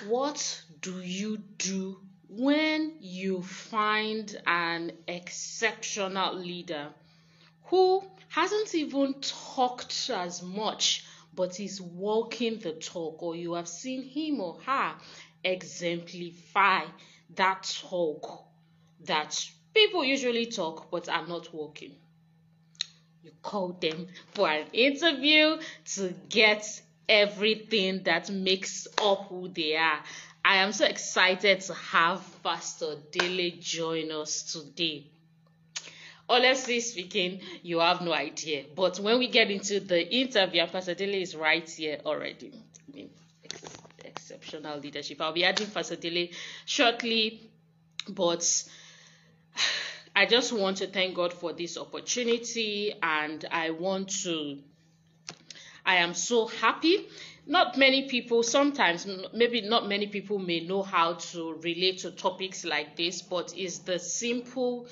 What do you do when you find an exceptional leader who hasn't even talked as much but is walking the talk, or you have seen him or her exemplify that talk that people usually talk but are not walking? You call them for an interview to get everything that makes up who they are. I am so excited to have Pastor Dele join us today. Honestly speaking, you have no idea. But when we get into the interview, Pastor Dele is right here already. Exceptional leadership. I'll be adding Pastor Dele shortly, but I just want to thank God for this opportunity, and I am so happy. Not many people, sometimes, maybe not many people may know how to relate to topics like this, but it's the simple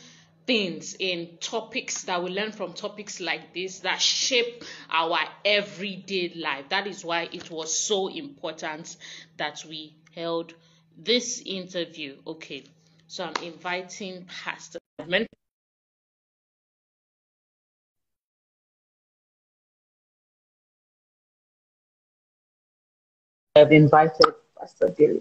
things in topics that we learn from topics like this that shape our everyday life. That is why it was so important that we held this interview. Okay, so I'm inviting Pastor. I've invited Pastor Dele.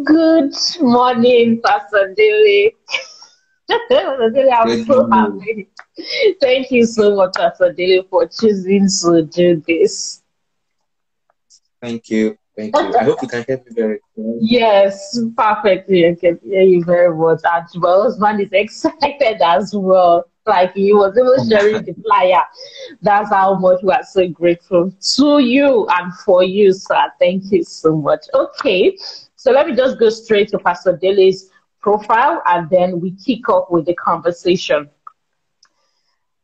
Good morning, Pastor Dele. I'm so happy. Thank you so much, Pastor Dele, for choosing to do this. Thank you. Thank you. I hope you can hear me very clearly. Yes, perfectly. I can hear you very much. And my husband is excited as well. Like he was even sharing the flyer. That's how much we are so grateful to you and for you, sir. Thank you so much. Okay, so let me just go straight to Pastor Dele's profile and then we kick off with the conversation.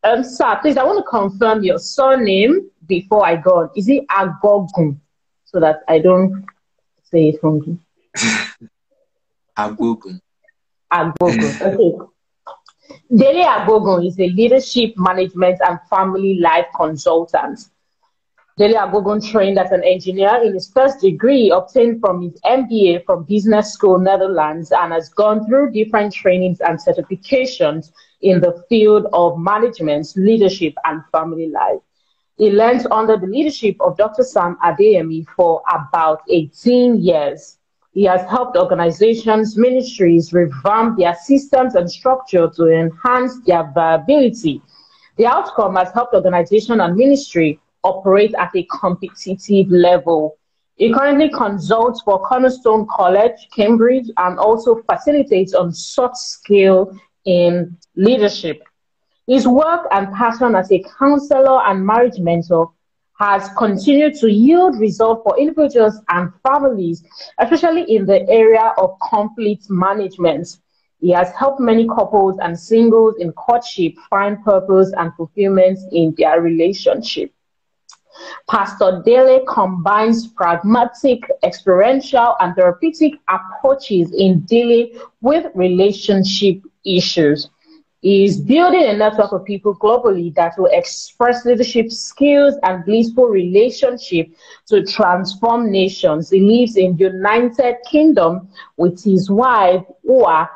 Sir, please, I want to confirm your surname before I go on. Is it Agogun? So that I don't say it wrong. Agogun. Agogun. Okay. Dele Agogun is a leadership, management, and family life consultant. Dele Agogun trained as an engineer in his first degree, obtained from his MBA from Business School, Netherlands, and has gone through different trainings and certifications in the field of management, leadership, and family life. He learned under the leadership of Dr. Sam Adeyemi for about 18 years. He has helped organizations, ministries revamp their systems and structure to enhance their viability. The outcome has helped organization and ministry operate at a competitive level. He currently consults for Cornerstone College, Cambridge, and also facilitates on soft skill in leadership. His work and passion as a counselor and marriage mentor has continued to yield results for individuals and families, especially in the area of conflict management. He has helped many couples and singles in courtship find purpose and fulfillment in their relationship. Pastor Dele combines pragmatic, experiential, and therapeutic approaches in dealing with relationship issues. He is building a network of people globally that will express leadership skills and blissful relationship to transform nations. He lives in United Kingdom with his wife, who are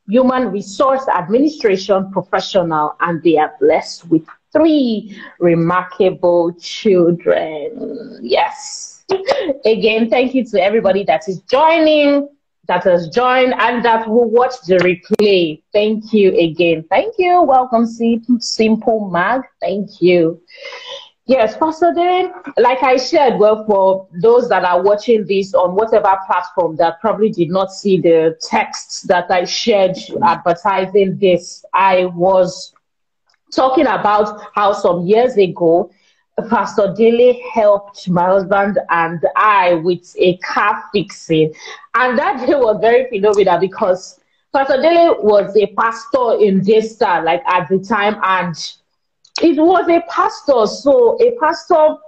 human resource administration professional, and they are blessed with 3 remarkable children. Yes. Again, thank you to everybody that is joining, that has joined, and that will watch the replay. Thank you again. Thank you. Welcome, Simple Mag. Thank you. Yes, Pastor Dele, like I shared, well, for those that are watching this on whatever platform that probably did not see the text that I shared advertising this, I was talking about how some years ago, Pastor Dele helped my husband and I with a car fixing. And that day was very phenomenal because Pastor Dele was a pastor in J-Star, like at the time, and it was a pastor. So a pastor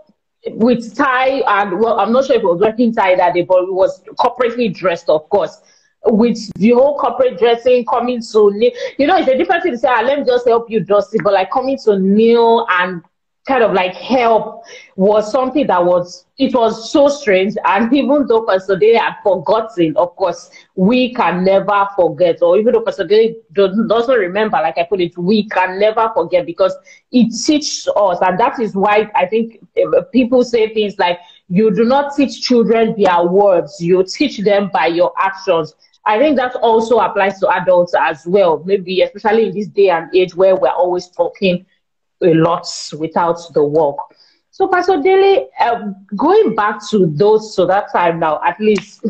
with tie, and well, I'm not sure if it was working tie that day, but it was corporately dressed, of course, with the whole corporate dressing, coming to kneel. You know, it's a different thing to say, let me just help you, Dusty, but like coming to kneel and kind of like help was something that was so strange. And even though Pastor Day had forgotten, of course, we can never forget. Or even though Pastor Day doesn't remember, like I put it, we can never forget, because it teaches us. And that is why I think people say things like, you do not teach children their words, you teach them by your actions. I think that also applies to adults as well, maybe especially in this day and age where we're always talking a lot without the work. So, Pastor Dele, going back to that time now, at least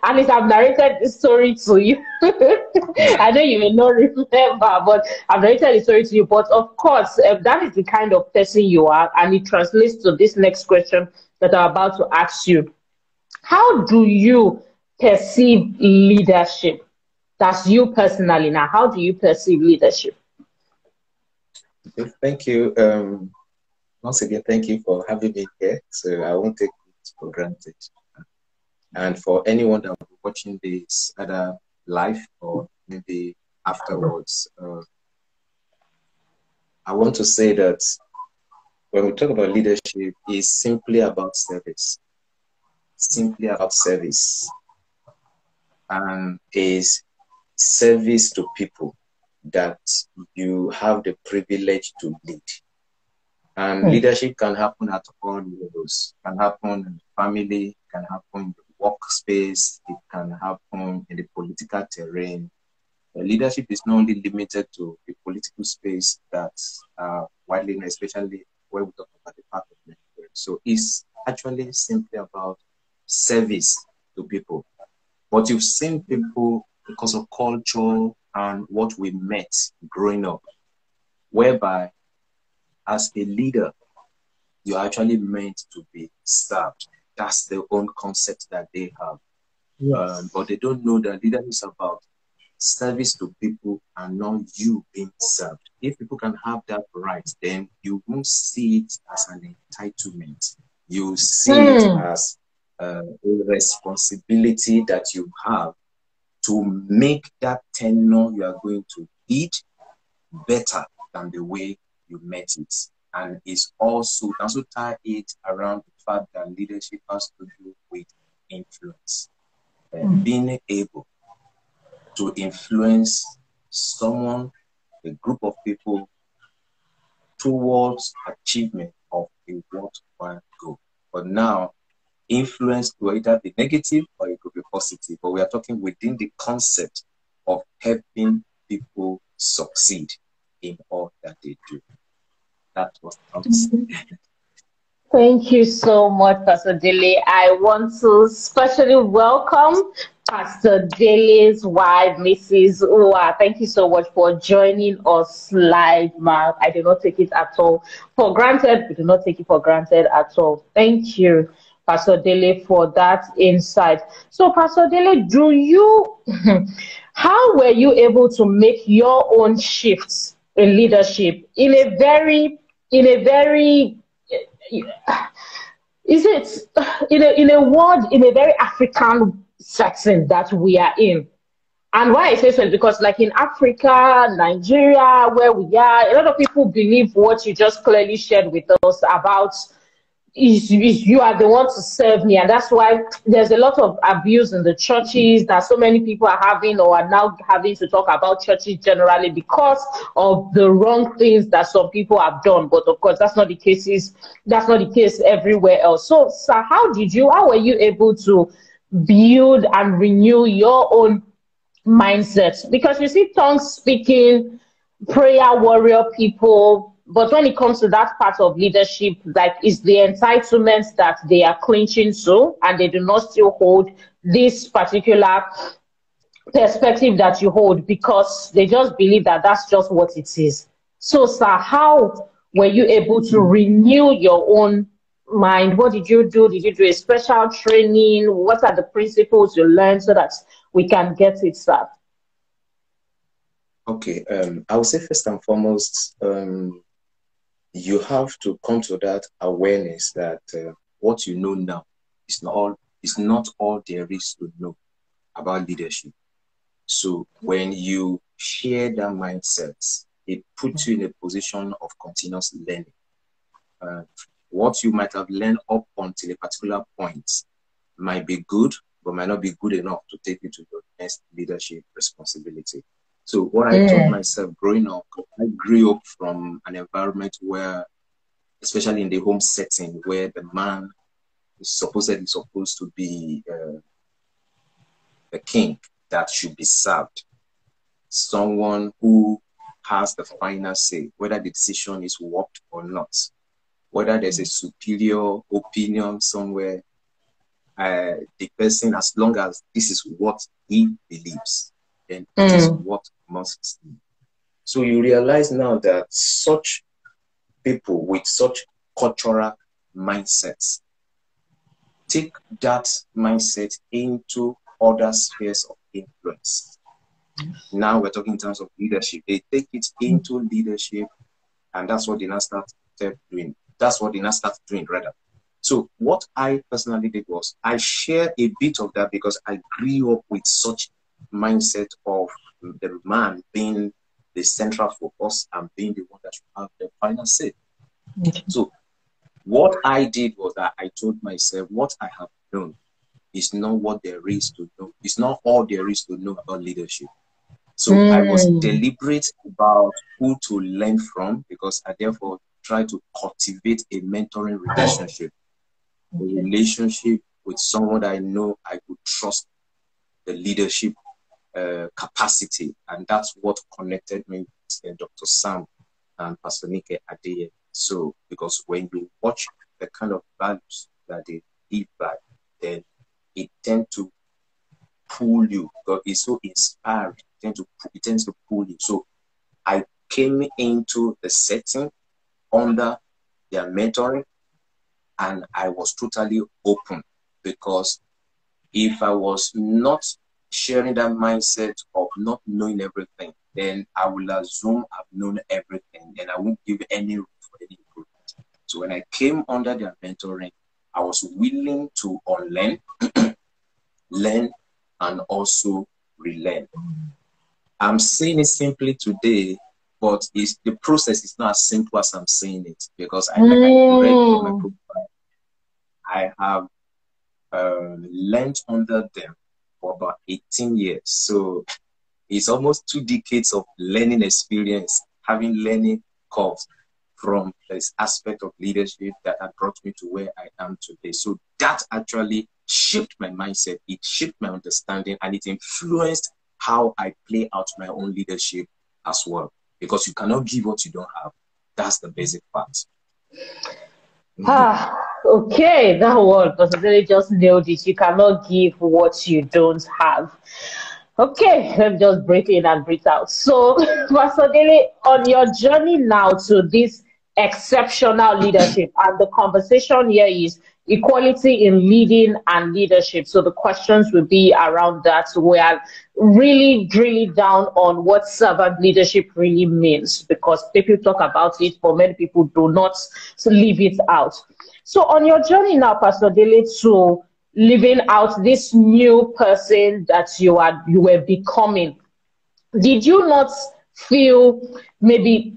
I've narrated this story to you. I know you may not remember, but I've narrated the story to you. But of course, that is the kind of person you are, and it translates to this next question that I'm about to ask you. How do you perceive leadership? That's you personally now. How do you perceive leadership? Thank you. Once again, thank you for having me here. So I won't take it for granted. And for anyone that will be watching this either live or maybe afterwards, I want to say that when we talk about leadership, it's simply about service. Simply about service. And is service to people that you have the privilege to lead. And leadership can happen at all levels. It can happen in the family, it can happen in the workspace, it can happen in the political terrain. Leadership is not only limited to the political space that's widely known, especially when we talk about the part of Nigeria. So it's actually simply about service to people. But you've seen people, because of culture and what we met growing up, whereby as a leader, you're actually meant to be served. That's the own concept that they have. Yes. But they don't know that leadership is about service to people and not you being served. If people can have that right, then you won't see it as an entitlement. You see it as a responsibility that you have to make that tenure you are going to lead better than the way you met it. And it's also tie it around the fact that leadership has to do with influence. Being able to influence someone, a group of people, towards achievement of a worthwhile goal. But now, influence could either be negative or it could be positive. But we are talking within the concept of helping people succeed in all that they do. That's what I'm saying. Thank you so much, Pastor Dele. I want to especially welcome Pastor Dele's wife, Mrs. Uwa. Thank you so much for joining us live, Mark. I do not take it at all for granted. We do not take it for granted at all. Thank you, Pastor Dele, for that insight. So, Pastor Dele, how were you able to make your own shifts in leadership in a very world, in a very African setting that we are in? And why I say so is because, like, in Africa, Nigeria, where we are, a lot of people believe what you just clearly shared with us about is you are the one to serve me. And that's why there's a lot of abuse in the churches that so many people are having, or are now having to talk about churches generally, because of the wrong things that some people have done. But of course, that's not the case everywhere else. So, sir, how were you able to build and renew your own mindset? Because you see tongue speaking, prayer warrior people, but when it comes to that part of leadership, like, is the entitlement that they are clinching to, and they do not still hold this particular perspective that you hold, because they just believe that that's just what it is. So, sir, how were you able to renew your own mind? What did you do? Did you do a special training? What are the principles you learned so that we can get it, sir? Okay, I would say first and foremost, you have to come to that awareness that what you know now is not all there is to know about leadership. So when you share that mindset, it puts you in a position of continuous learning. What you might have learned up until a particular point might be good, but might not be good enough to take you to your next leadership responsibility. So what I told myself growing up, I grew up from an environment where, especially in the home setting, where the man is supposedly supposed to be the king that should be served, someone who has the final say, whether the decision is worked or not, whether there's a superior opinion somewhere, the person, as long as this is what he believes, then it is what must be. So you realize now that such people with such cultural mindsets take that mindset into other spheres of influence. Now we're talking in terms of leadership. They take it into leadership, and that's what they now start doing. That's what they now start doing, rather. So what I personally did was I shared a bit of that because I grew up with such mindset of the man being the central focus and being the one that should have the final say. So what I did was that I told myself, what I have known is not what there is to know. It's not all there is to know about leadership. So I was deliberate about who to learn from, because I therefore try to cultivate a mentoring relationship. A relationship with someone that I know I could trust the leadership capacity. And that's what connected me with Dr. Sam and Pastor Nike Adeye. So, because when you watch the kind of values that they live by, then it tends to pull you, because it's so inspiring. It tends to pull you. So I came into the setting under their mentoring, and I was totally open, because if I was not sharing that mindset of not knowing everything, then I will assume I've known everything and I won't give any room for any improvement. So when I came under their mentoring, I was willing to unlearn, learn, and also relearn. I'm saying it simply today, but the process is not as simple as I'm saying it, because I read from my profile, I have learned under them for about 18 years. So it's almost 2 decades of learning experience, having learning curves from this aspect of leadership that had brought me to where I am today. So that actually shaped my mindset, it shaped my understanding, and it influenced how I play out my own leadership as well. Because you cannot give what you don't have. That's the basic part. Okay, that one, because they just nailed it. You cannot give what you don't have. Okay, let me just breathe in and breathe out. So, Pastor Dele, on your journey now to this exceptional leadership, and the conversation here is equality in leading and leadership. So the questions will be around that. We are really drilling down on what servant leadership really means, because people talk about it, but many people do not leave it out. So on your journey now, Pastor Dele, to living out this new person that you were becoming, did you not feel maybe,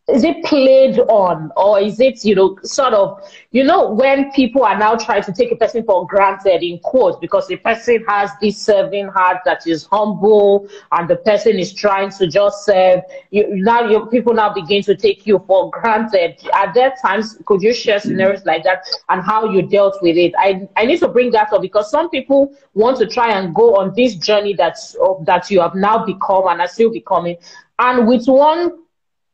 is it played on, or is it, sort of, when people are now trying to take a person for granted, in quotes, because the person has this serving heart that is humble, and the person is trying to just serve you, people now begin to take you for granted. At that times, could you share scenarios like that and how you dealt with it? I need to bring that up, because some people want to try and go on this journey that you have now become and are still becoming, and with one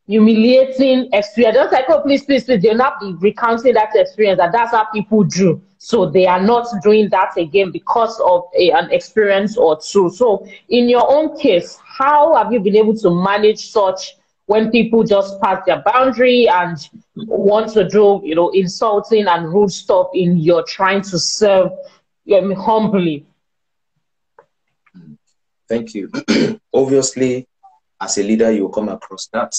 humiliating experience, just like, oh, please, they'll not be recounting that experience, and that's how people do. So they are not doing that again because of an experience or two. So in your own case, how have you been able to manage such when people just pass their boundary and want to do, insulting and rude stuff in your trying to serve humbly? Thank you. Obviously, as a leader, you will come across that.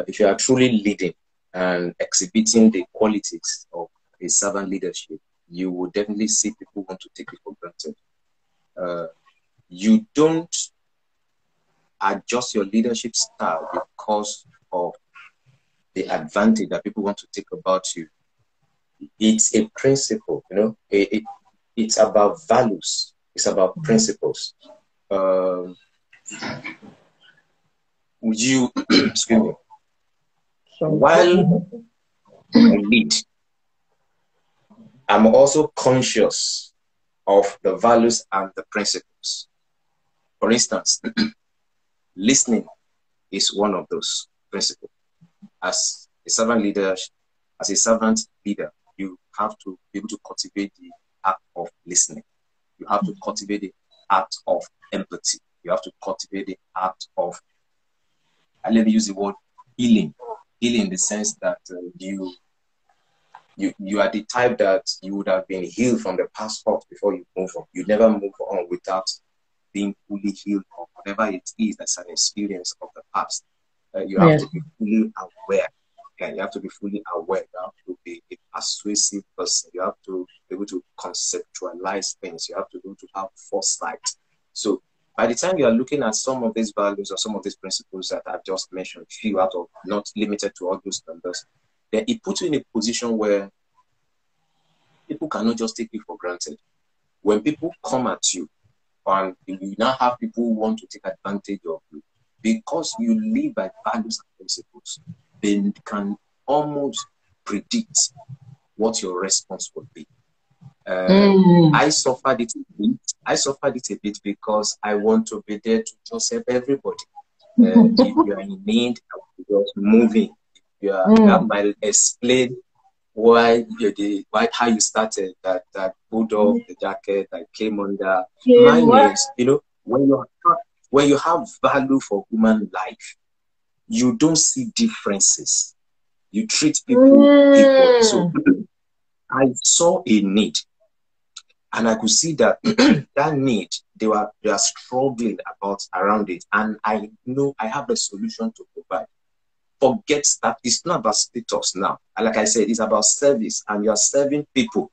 If you are truly leading and exhibiting the qualities of a servant leadership, you will definitely see people want to take it for granted. You don't adjust your leadership style because of the advantage that people want to take about you. It's a principle, you know. It's about values. It's about principles. You, excuse me. While I lead, I'm also conscious of the values and the principles. For instance, listening is one of those principles. As a servant leader, you have to be able to cultivate the act of listening. You have to cultivate the act of empathy. You have to cultivate the act of, let me use the word healing. Healing in the sense that you are the type that you would have been healed from the past hurt before you move on. You never move on without being fully healed of whatever it is that's an experience of the past. You have to be fully aware. Yeah, you have to be fully aware. You have to be a persuasive person. You have to be able to conceptualize things. You have to be able to have foresight. So by the time you are looking at some of these values or some of these principles that I've just mentioned, few out of, not limited to all those numbers, then it puts you in a position where people cannot just take you for granted. When people come at you, and you now have people who want to take advantage of you, because you live by values and principles, they can almost predict what your response would be. I suffered it a bit because I want to be there to just help everybody. If you are in need, I will just moving. That might explain why how you started that pulled off the jacket that came under. Mine is, you know, when you have value for human life, you don't see differences. You treat people equal. So I saw a need, and I could see that that need, they are struggling around it, and I know I have a solution to provide. Forget that it's not about status now. And like I said, it's about service, and you are serving people.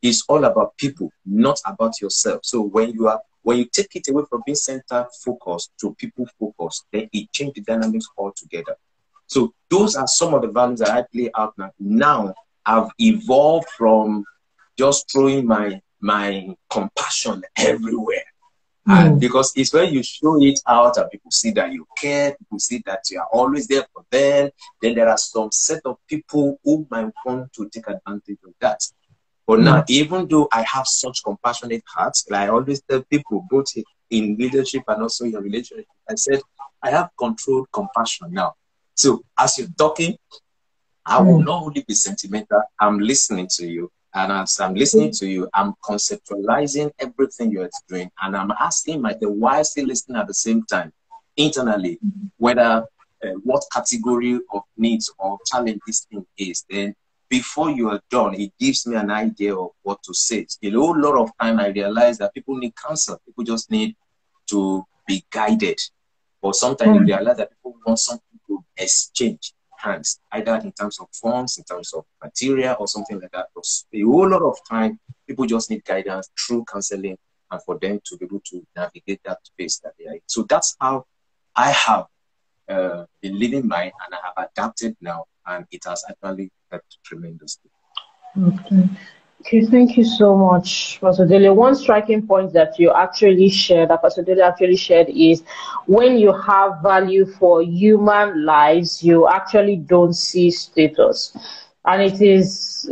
It's all about people, not about yourself. So when you take it away from being center focused to people focused, then it changes the dynamics altogether. So those are some of the values that I play out now. Now I've evolved from just throwing my compassion everywhere. And because it's when you show it out and people see that you care, people see that you are always there for them, then there are some set of people who might want to take advantage of that. But now, even though I have such compassionate hearts, like I always tell people, both in leadership and also in relationship, I said, I have controlled compassion now. So as you're talking, I will not only be sentimental, I'm listening to you. And as I'm listening to you, I'm conceptualizing everything you're doing. And I'm asking myself, why still listening at the same time, internally, whether what category of needs or challenge this thing is. Then before you are done, it gives me an idea of what to say. A whole lot of time I realize that people need counsel. People just need to be guided. But sometimes you realize that people want something to exchange hands, either in terms of funds, in terms of material, or something like that. But a whole lot of time, people just need guidance through counseling, and for them to be able to navigate that space that they are in. So that's how I have been living mine, and I have adapted now, and it has actually helped tremendously. Okay, thank you so much, Pastor Dele. One striking point that you actually shared, that Pastor Dele actually shared, is when you have value for human lives, you actually don't see status. And it is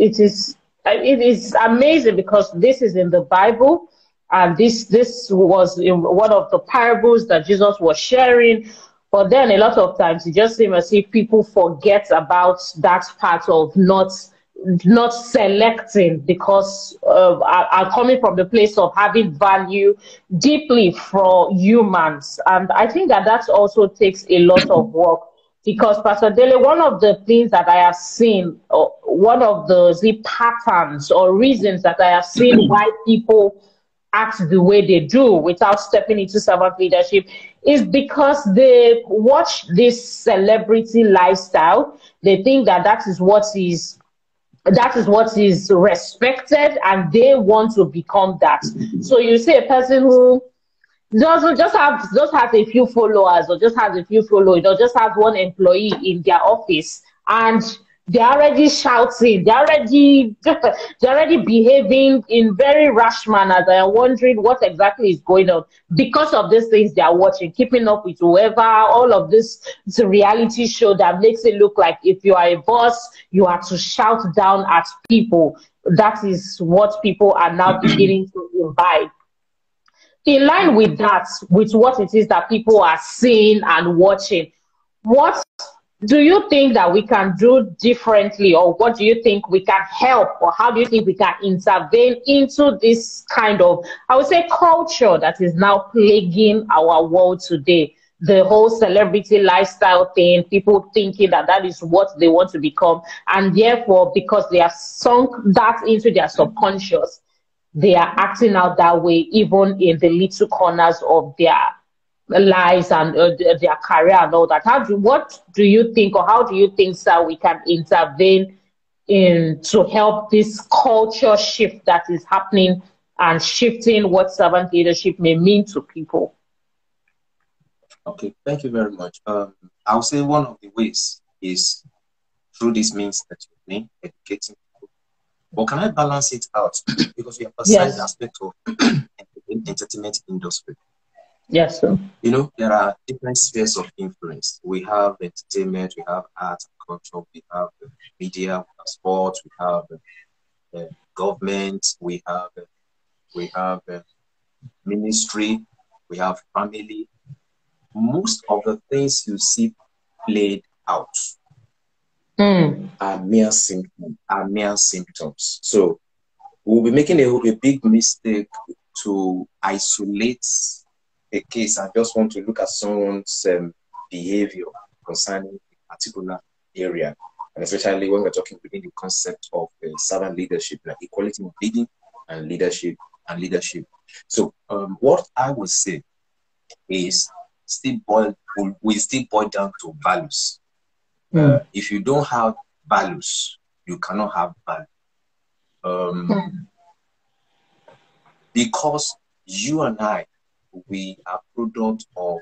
amazing, because this is in the Bible, and this was in one of the parables that Jesus was sharing. But then a lot of times it just seems as if people forget about that part of not selecting, because I'm coming from the place of having value deeply for humans. And I think that also takes a lot of work, because Pastor Dele, one of the things that I have seen, or one of the patterns or reasons that I have seen why people act the way they do without stepping into servant leadership, is because they watch this celebrity lifestyle. They think that is what is respected, and they want to become that. So you see a person who just has a few followers, or just has a few followers, or just has one employee in their office, and they're already shouting, they're already behaving in very rash manners. I am wondering what exactly is going on because of these things they are watching, keeping up with whoever, all of this. It's a reality show that makes it look like if you are a boss, you are to shout down at people. That is what people are now beginning to imbibe. In line with that, with what it is that people are seeing and watching, what do you think that we can do differently, or what do you think we can help, or how do you think we can intervene into this kind of, I would say, culture that is now plaguing our world today? The whole celebrity lifestyle thing, people thinking that that is what they want to become, and therefore, because they have sunk that into their subconscious, they are acting out that way, even in the little corners of their lives and their career and all that. What do you think, or how do you think, sir, we can intervene in to help this culture shift that is happening and shifting what servant leadership may mean to people? Okay, thank you very much. I'll say one of the ways is through these means that you name, educating people. But can I balance it out? Because we emphasize the aspect of entertainment industry. Yes, sir. You know, there are different spheres of influence. We have entertainment, we have art and culture, we have media, we have sports, we have government, we have ministry, we have family. Most of the things you see played out are mere symptoms. So we'll be making a big mistake to isolate a case. I just want to look at someone's behavior concerning a particular area, and especially when we're talking within the concept of servant leadership, like equality of leading and leadership. So what I would say is we still boil down to values. If you don't have values, you cannot have value. Because you and I, we are product of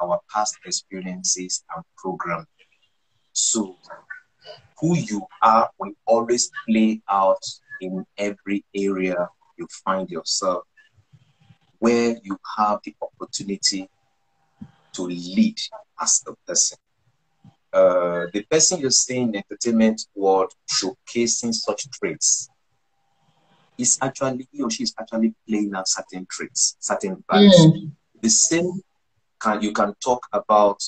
our past experiences and programming. So who you are will always play out in every area you find yourself, where you have the opportunity to lead as a person. The person you're seeing in the entertainment world showcasing such traits is actually, he or she is actually playing out certain traits, certain values. The same you can talk about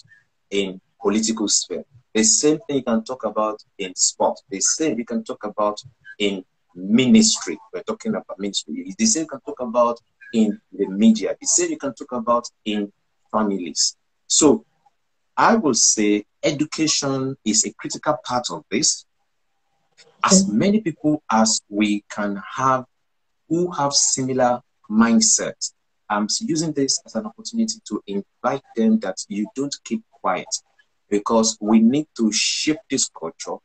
in political sphere. The same thing you can talk about in sport. The same you can talk about in ministry. We're talking about ministry. The same you can talk about in the media. The same you can talk about in families. So I will say education is a critical part of this. As many people as we can have who have similar mindsets, I'm using this as an opportunity to invite them that you don't keep quiet, because we need to shift this culture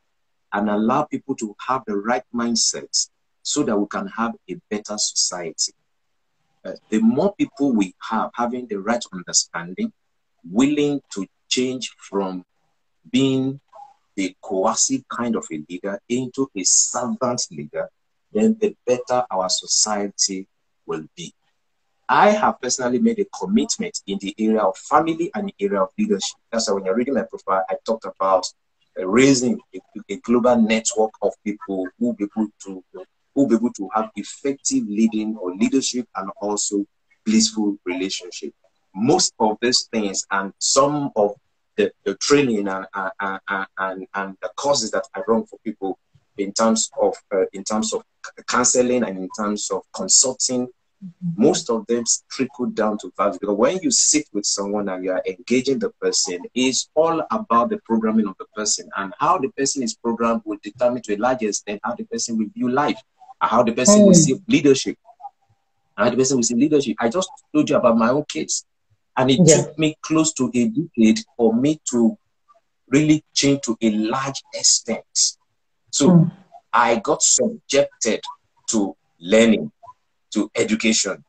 and allow people to have the right mindsets so that we can have a better society. The more people we have having the right understanding, willing to change from being the coercive kind of a leader into a servant leader, then the better our society will be. I have personally made a commitment in the area of family and the area of leadership. That's why when you're reading my profile, I talked about raising a global network of people who will be able to have effective leading or leadership and also blissful relationship. Most of these things and some of the training and the courses that I run for people in terms of counseling and in terms of consulting, most of them trickle down to values. Because when you sit with someone and you are engaging the person, it's all about the programming of the person, and how the person is programmed will determine to a large extent how the person will view life, and how the person will see leadership. I just told you about my own kids, and it took me close to a decade for me to really change to a large extent. So I got subjected to learning, to education,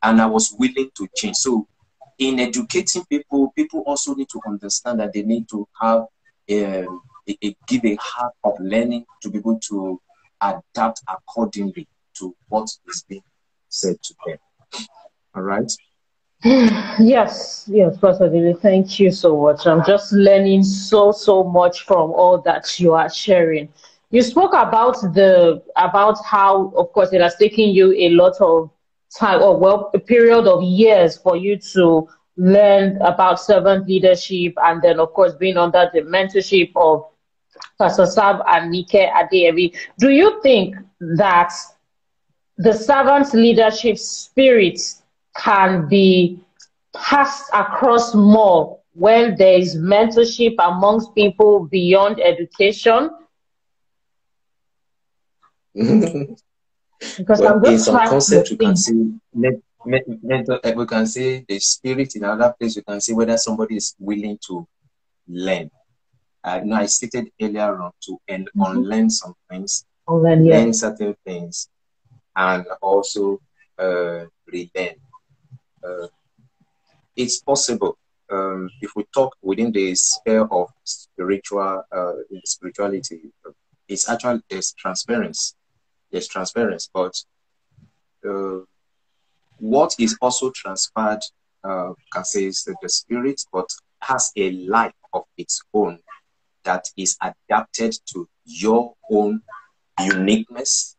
and I was willing to change. So in educating people, people also need to understand that they need to have give a heart of learning to be able to adapt accordingly to what is being said to them. All right? Yes, Pastor Dele, thank you so much. I'm just learning so much from all that you are sharing. You spoke about how, of course, it has taken you a lot of time, or well, a period of years for you to learn about servant leadership, and then, of course, being under the mentorship of Pastor Sam and Nike Adeyemi. Do you think that the servant leadership spirit can be passed across more when there is mentorship amongst people beyond education? Because Well, I'm in just some trying to concepts, we can think. see we can say the spirit. In another place, we can see whether somebody is willing to learn. I stated earlier on to unlearn some things, learn certain things, and also relearn. It's possible. If we talk within the sphere of spirituality, it's actually there's transparency. There's transparency, but what is also transferred, can say, is the spirit, but has a life of its own that is adapted to your own uniqueness,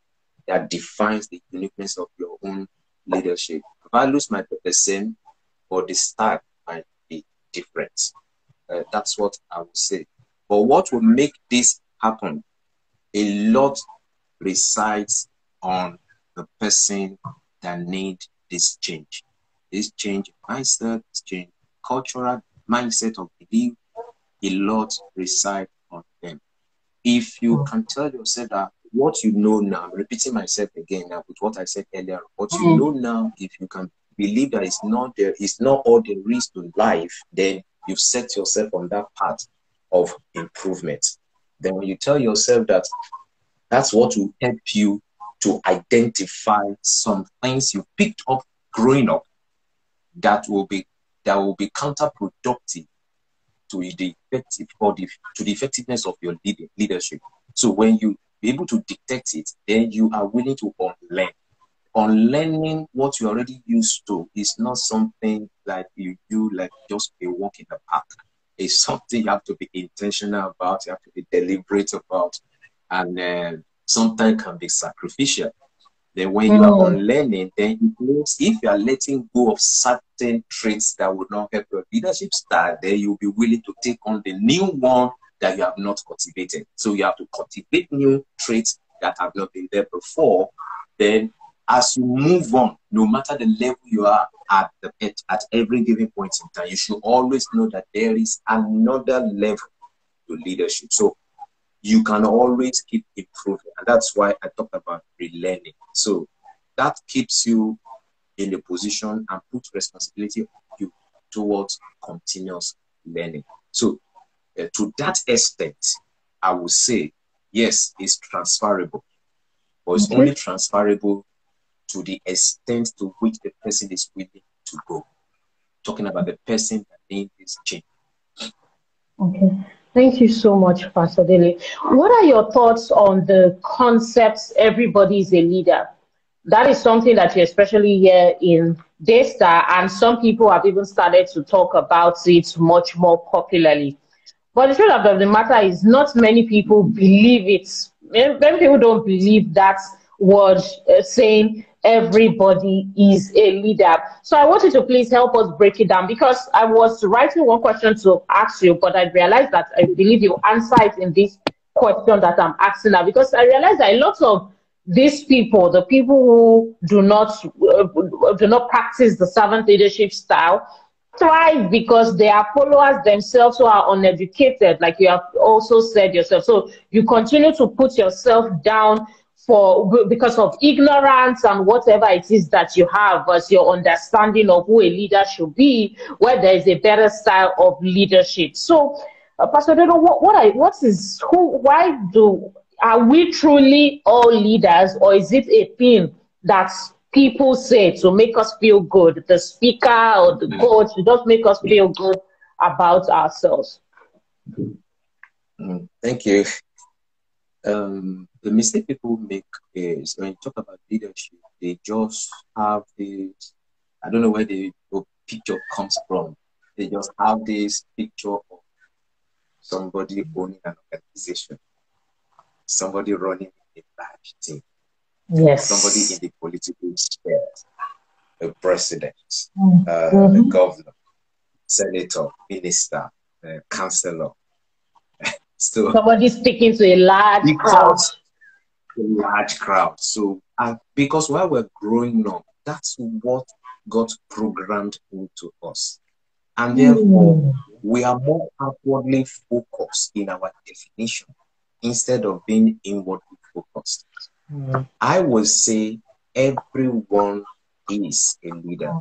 that defines the uniqueness of your own leadership. Values might be the same, but the style might be different. That's what I would say. But what will make this happen? A lot resides on the person that need this change. This change mindset, this change cultural mindset of belief, a lot resides on them. If you can tell yourself that what you know now, I'm repeating myself again now with what I said earlier, what you know now, if you can believe that it's not all there is to life, then you've set yourself on that path of improvement. Then when you tell yourself that that's what will help you to identify some things you picked up growing up that will be counterproductive to the effectiveness of your leadership. So when you be able to detect it, then you are willing to unlearn. Unlearning what you're already used to is not something like you do like just a walk in the park. It's something you have to be intentional about, you have to be deliberate about, and sometimes can be sacrificial. Then when you are unlearning, then it means if you are letting go of certain traits that would not help your leadership style, then you'll be willing to take on the new one that you have not cultivated. So you have to cultivate new traits that have not been there before. Then as you move on, no matter the level you are at every given point in time, you should always know that there is another level to leadership. So you can always keep improving. And that's why I talked about relearning. So that keeps you in a position and puts responsibility on you towards continuous learning. So to that extent, I would say, yes, it's transferable. But it's only transferable to the extent to which the person is willing to go. Talking about the person that needs this change. Okay. Thank you so much, Pastor Dele. What are your thoughts on the concepts everybody is a leader? That is something that you especially hear in Daystar, and some people have even started to talk about it much more popularly. But the truth of the matter is not many people believe it. Many people don't believe that word saying everybody is a leader. So I want you to please help us break it down, because I was writing one question to ask you, but I realized that I believe you answer it in this question that I'm asking now, because I realized that a lot of these people, the people who do not practice the servant leadership style, thrive because they are followers themselves who are uneducated, like you have also said yourself. So you continue to put yourself down because of ignorance and whatever it is that you have as your understanding of who a leader should be, where there is a better style of leadership. So, Pastor Dodo, are we truly all leaders, or is it a thing that people say to make us feel good? The speaker or the coach to just make us feel good about ourselves? Thank you. The mistake people make is when you talk about leadership, they just have this, I don't know where the picture comes from. They just have this picture of somebody owning an organization, somebody running a large team, somebody in the political sphere, a president, a governor, senator, minister, councillor. So somebody speaking to a large crowd. A large crowd. So because while we're growing up, that's what got programmed into us. And therefore, we are more outwardly focused in our definition instead of being inwardly focused. I would say everyone is a leader.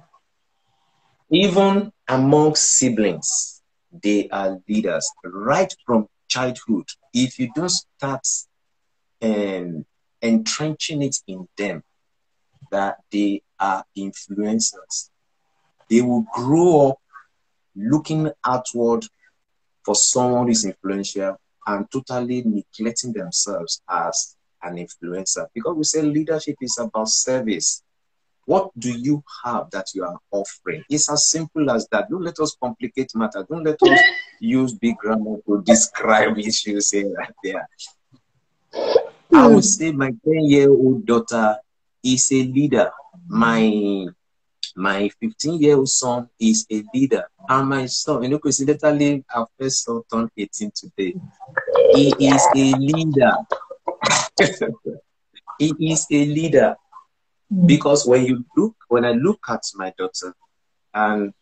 Even amongst siblings, they are leaders right from childhood. If you don't start entrenching it in them that they are influencers, they will grow up looking outward for someone who is influential and totally neglecting themselves as an influencer. Because we say leadership is about service. What do you have that you are offering? It's as simple as that. Don't let us complicate matters. Don't let us use big grammar to describe issues here and there. I would say my 10-year-old daughter is a leader. My 15-year-old son is a leader. And my son, coincidentally, our first son turned 18 today. He is a leader. He is a leader. Because when I look at my daughter and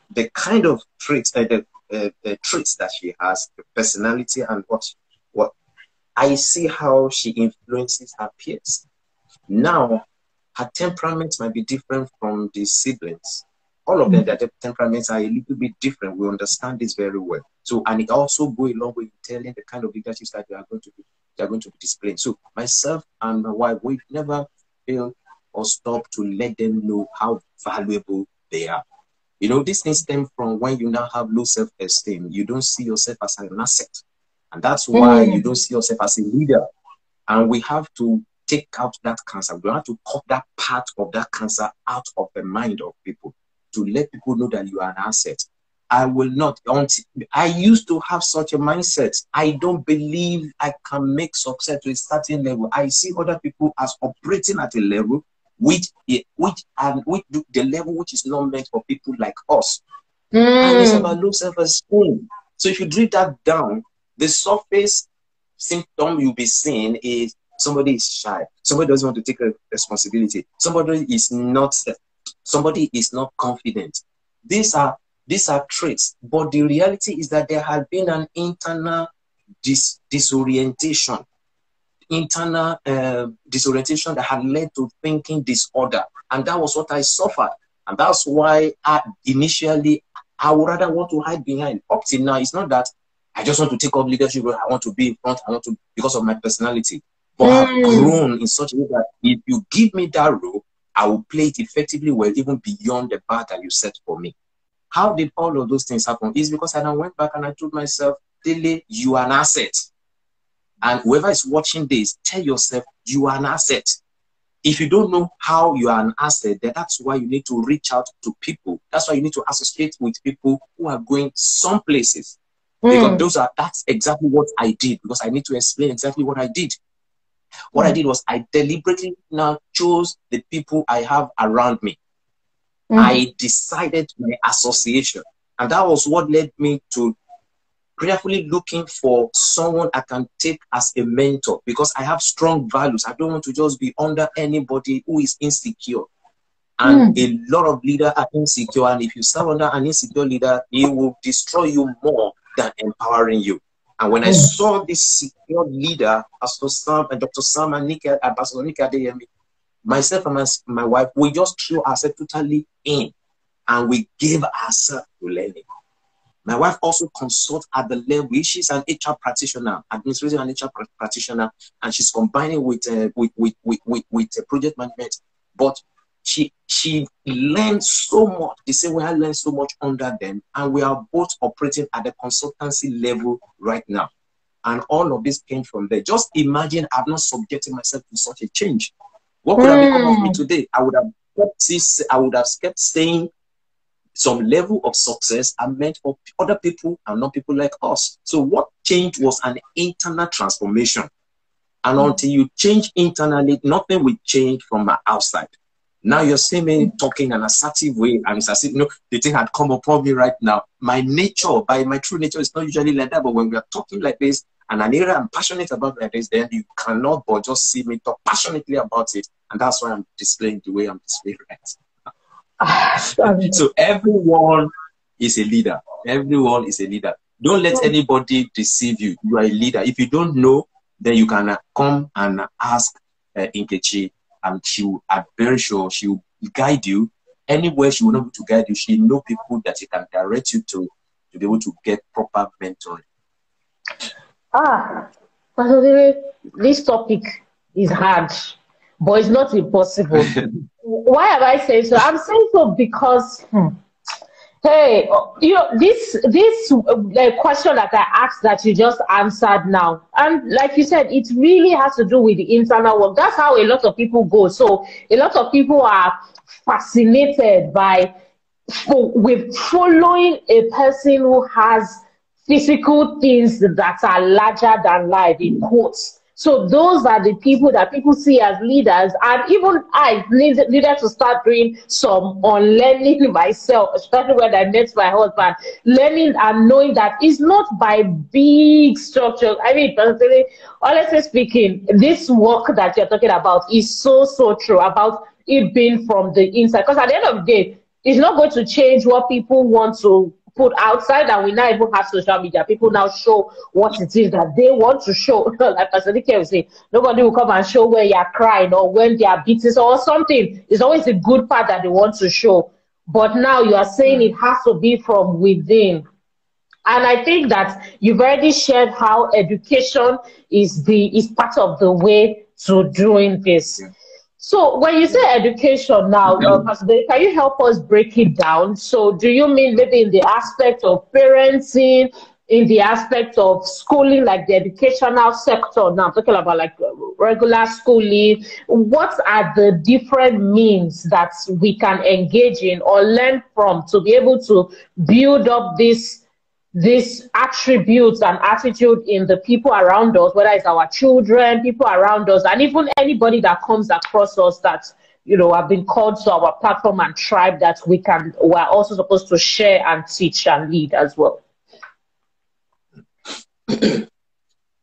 the kind of traits, the traits that she has, the personality and what I see how she influences her peers. Now, her temperament might be different from the siblings. All of them, their temperaments are a little bit different. We understand this very well. So, and it also goes along with telling the kind of leadership that they are going to be displaying. So, myself and my wife, we never fail or stop to let them know how valuable they are. These things stem from when you now have low self-esteem. You don't see yourself as an asset. And that's why you don't see yourself as a leader. And we have to take out that cancer. We have to cut that part of that cancer out of the mind of people to let people know that you are an asset. I will not. I used to have such a mindset. I don't believe I can make success to a certain level. I see other people as operating at a level which the level which is not meant for people like us. And it's about low self-esteem. So if you drill that down, the surface symptom you'll be seeing is somebody is shy. Somebody doesn't want to take a responsibility. Somebody is not confident. These are traits. But the reality is that there has been an internal disorientation. Internal disorientation that had led to thinking disorder. And that was what I suffered. And that's why initially I would rather want to hide behind. Up till now, it's not that I just want to take up leadership. I want to be in front. I want to, because of my personality. But I've grown in such a way that if you give me that role, I will play it effectively well, even beyond the bar that you set for me. How did all of those things happen? Is because I went back and I told myself, Dele, you are an asset. And whoever is watching this, tell yourself you are an asset. If you don't know how you are an asset, then that's why you need to reach out to people. That's why you need to associate with people who are going some places. Because that's exactly what I did. Because I need to explain exactly what I did. What I did was I deliberately now chose the people I have around me. I decided my association. And that was what led me to prayerfully looking for someone I can take as a mentor, because I have strong values. I don't want to just be under anybody who is insecure. And a lot of leaders are insecure. And if you serve under an insecure leader, he will destroy you more than empowering you. And when I saw this secure leader, Pastor Sam and Dr. Sam and Pastor Nika Adeyemi, myself and my wife, we just threw ourselves totally in, and we gave ourselves to learning. My wife also consults at the level. She's an HR practitioner, administrative and HR practitioner, and she's combining with project management. But she learned so much the same way I learned so much under them, and we are both operating at the consultancy level right now. And all of this came from there. Just imagine I've not subjected myself to such a change. What could have become of me today? I would have kept saying some level of success are meant for other people and not people like us. So what changed was an internal transformation. And until you change internally, nothing will change from my outside. Now you're seeing me talking in an assertive way, and it's as if, the thing had come upon me right now. My nature, by my true nature, is not usually like that. But when we are talking like this, and an area I'm passionate about like this, then you cannot but just see me talk passionately about it. And that's why I'm displaying the way I'm displaying right. So everyone is a leader. Everyone is a leader. Don't let anybody deceive you. You are a leader. If you don't know, then you can come and ask Nkechi, and I'm very sure she will guide you. Anywhere she will not be able to guide you, she knows people that she can direct you to be able to get proper mentoring. This topic is hard, but it's not impossible. Why have I said so? I'm saying so because, hey, this question that I asked that you just answered now, and like you said, it really has to do with the internal work. That's how a lot of people go. So a lot of people are fascinated with following a person who has physical things that are larger than life, in quotes. So those are the people that people see as leaders, and even I needed to start doing some unlearning myself, especially when I met my husband, learning and knowing that it's not by big structures. I mean, personally, honestly speaking, this work that you're talking about is so true about it being from the inside. Because at the end of the day, it's not going to change what people want to put outside, and we now even have social media. People now show what it is that they want to show. Like Pastor Dike will say, nobody will come and show where you're crying or when they are beating or something. It's always a good part that they want to show. But now you are saying it has to be from within. And I think that you've already shared how education is part of the way to doing this. So when you say education now, Pastor Dave, can you help us break it down? So do you mean maybe in the aspect of parenting, in the aspect of schooling, like the educational sector? Now I'm talking about like regular schooling. What are the different means that we can engage in or learn from to be able to build up these attributes and attitude in the people around us, whether it's our children, people around us, and even anybody that comes across us that, have been called to our platform and tribe that we're also supposed to share and teach and lead as well?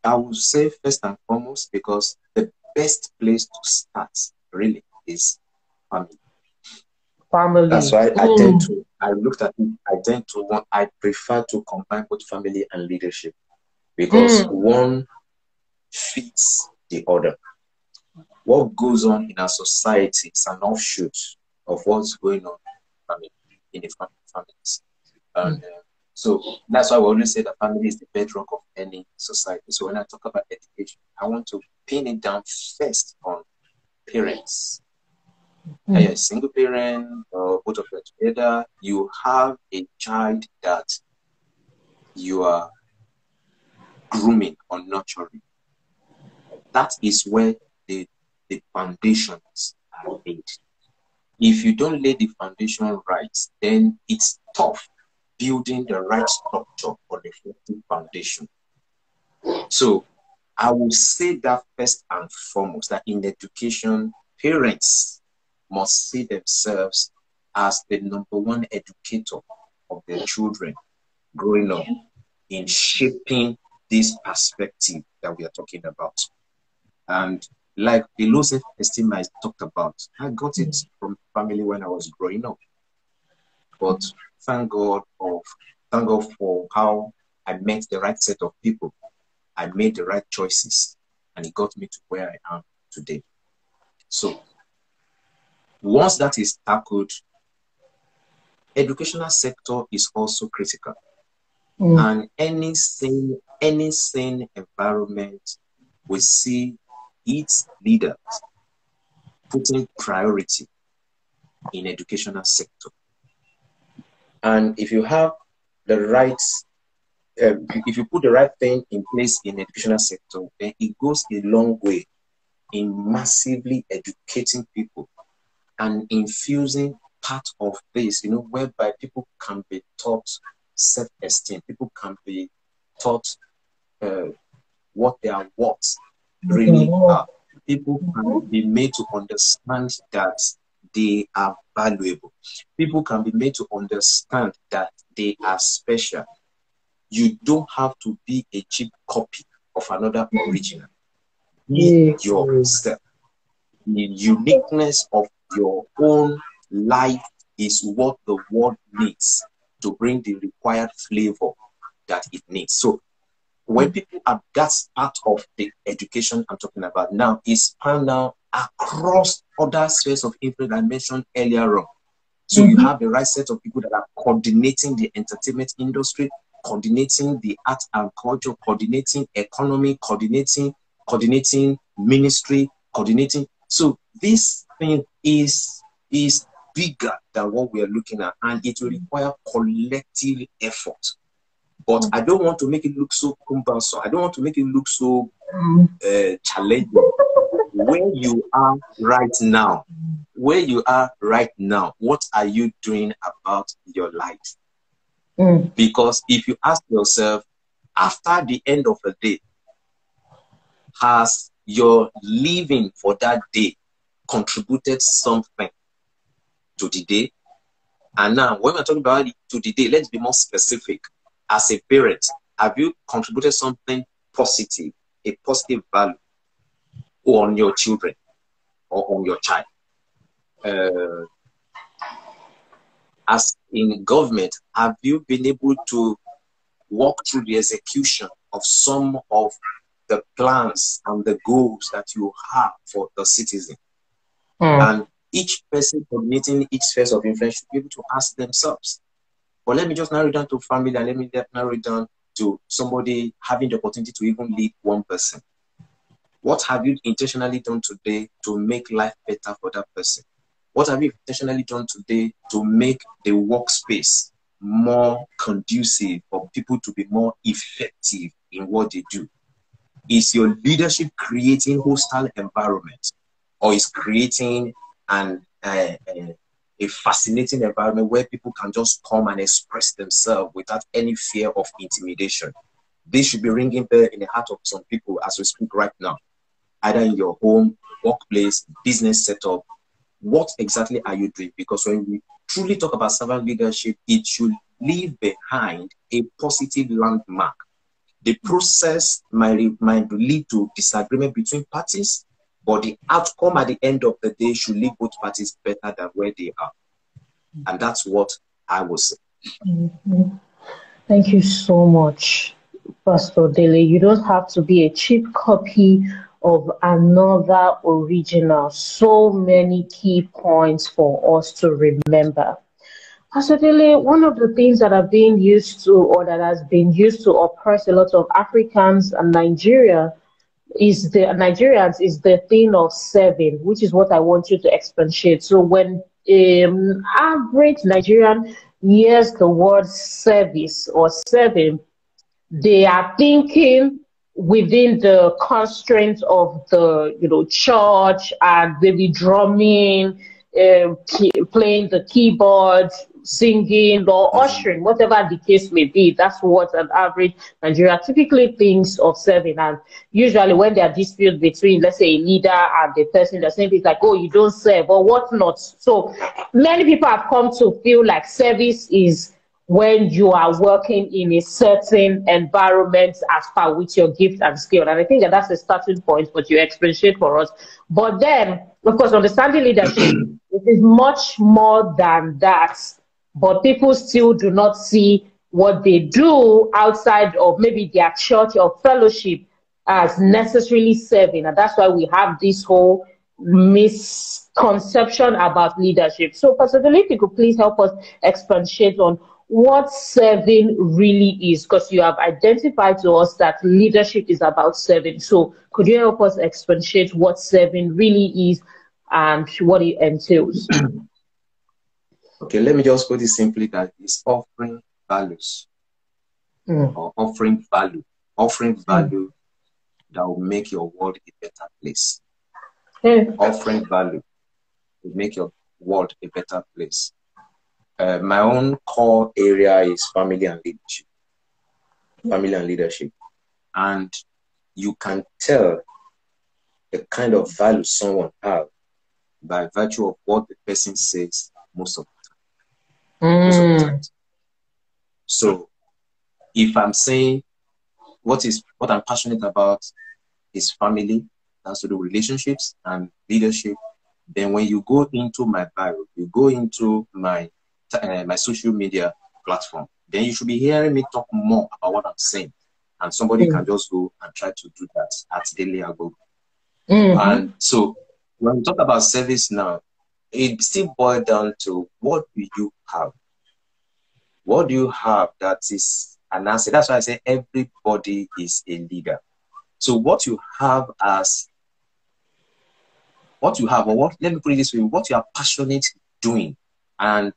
I would say first and foremost, because the best place to start really is family. Family. That's why I prefer to combine both family and leadership, because one fits the other. What goes on in our society is an offshoot of what's going on in the families. And so that's why we always say that family is the bedrock of any society. So when I talk about education, I want to pin it down first on parents. Are you a single parent or both of you together? You have a child that you are grooming or nurturing. That is where the foundations are laid. If you don't lay the foundation right, then it's tough building the right structure for the effective foundation. So I will say that first and foremost, that in education, parents must see themselves as the #1 educator of their children growing up, in shaping this perspective that we are talking about. And like the low self-esteem I talked about, I got it from family when I was growing up. But thank God for how I met the right set of people. I made the right choices, and it got me to where I am today. So once that is tackled, educational sector is also critical. And any sane environment will see its leaders putting priority in educational sector. And if you have the right, if you put the right thing in place in educational sector, then it goes a long way in massively educating people and infusing part of this, whereby people can be taught self-esteem, people can be taught what their worth really are. People can be made to understand that they are valuable. People can be made to understand that they are special. You don't have to be a cheap copy of another original. Be yourself. The uniqueness of your own life is what the world needs to bring the required flavor that it needs. So when people are, that's part of the education I'm talking about now, is found now across other spheres of influence I mentioned earlier on. So you have the right set of people that are coordinating the entertainment industry, coordinating the art and culture, coordinating economy, coordinating ministry, coordinating. So this thing is bigger than what we are looking at, and it will require collective effort. But I don't want to make it look so cumbersome. I don't want to make it look so challenging. Where you are right now, what are you doing about your life? Because if you ask yourself, after the end of the day, has your living for that day contributed something to the day? And now, when we're talking about it to the day, let's be more specific. As a parent, have you contributed something positive, a positive value on your children or on your child? As in government, have you been able to walk through the execution of some of the plans and the goals that you have for the citizen? And each person coordinating each phase of influence should be able to ask themselves. But let me just narrow it down to family, and let me narrow it down to somebody having the opportunity to even lead one person. What have you intentionally done today to make life better for that person? What have you intentionally done today to make the workspace more conducive for people to be more effective in what they do? Is your leadership creating hostile environment, or is creating a fascinating environment where people can just come and express themselves without any fear of intimidation? This should be ringing bell in the heart of some people as we speak right now, either in your home, workplace, business setup. What exactly are you doing? Because when we truly talk about servant leadership, it should leave behind a positive landmark. The process might lead to disagreement between parties, but the outcome at the end of the day should leave both parties better than where they are. And that's what I will say. Thank you so much, Pastor Dele. You don't have to be a cheap copy of another original. So many key points for us to remember. Pastor Dele, one of the things that are being used to, or that has been used to oppress a lot of Africans and Nigerians is the thing of serving, which is what I want you to expatiate. So when average Nigerian hears the word service or serving, they are thinking within the constraints of the church, and maybe drumming, playing the keyboard, singing, or ushering, whatever the case may be. That's what an average Nigerian typically thinks of serving. And usually when there are disputes between, let's say, a leader and the person, they're saying things like, oh, you don't serve, or whatnot. So many people have come to feel like service is when you are working in a certain environment as far with your gift and skill. And I think that that's the starting point, but you expatiate for us. But then, of course, understanding leadership, it is much more than that. But people still do not see what they do outside of maybe their church or fellowship as necessarily serving. And that's why we have this whole misconception about leadership. So, Pastor Dele, if you could please help us expatiate on what serving really is, because you have identified to us that leadership is about serving. So could you help us expatiate what serving really is and what it entails? Okay, let me just put it simply that it's offering values or offering value that will make your world a better place. Offering value will make your world a better place. My own core area is family and leadership. Family and leadership. And you can tell the kind of value someone has by virtue of what the person says most of the time. So if I'm saying what I'm passionate about is family, that's to do with relationships and leadership, then when you go into my bio, you go into my my social media platform, then you should be hearing me talk more about what I'm saying. And somebody can just go and try to do that at Dele Agogon. And so when we talk about service now, it still boils down to what do you have? What do you have that is an asset? That's why I say everybody is a leader. So what you have as, let me put it this way, what you are passionate doing. And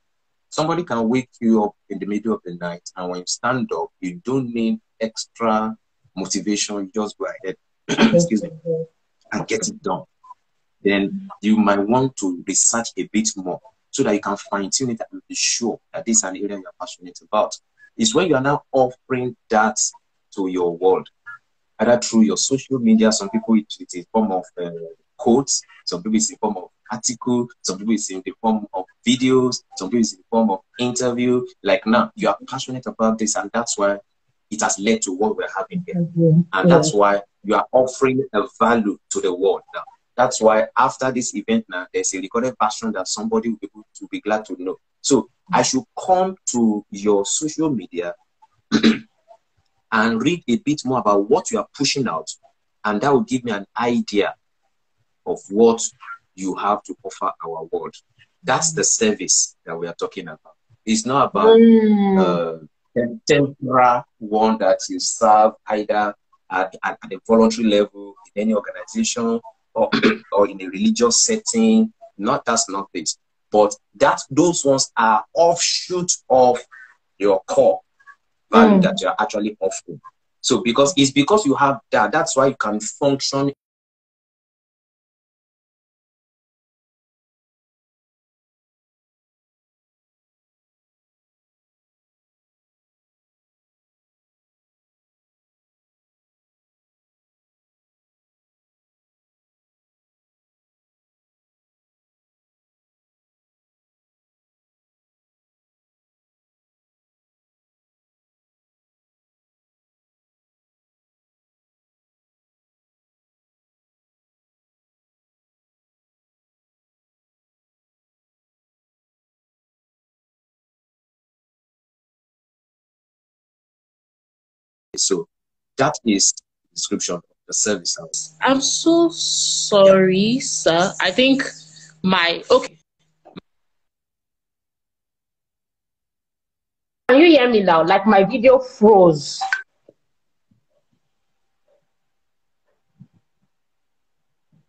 somebody can wake you up in the middle of the night, and when you stand up, you don't need extra motivation. You just go ahead, excuse me, and get it done. Then you might want to research a bit more so that you can fine-tune it and be sure that this is an area you're passionate about. It's when you are now offering that to your world, either through your social media. Some people it's in form of quotes, some people it's in form of article, some people it's in the form of videos, some people it's in the form of interview. Like now, you are passionate about this, and that's why it has led to what we're having here. And that's why you are offering a value to the world now. That's why after this event now, there's a recorded version that somebody will be able to be glad to know. So I should come to your social media and read a bit more about what you are pushing out, and that will give me an idea of what you have to offer our world. That's the service that we are talking about. It's not about a temporary one that you serve either at a voluntary level in any organization or in a religious setting. That's not it. But those ones are offshoot of your core value that you're actually offering. So because you have that's why you can function. So that is the description of the service house. I'm so sorry, sir. I think okay. Can you hear me now? Like my video froze.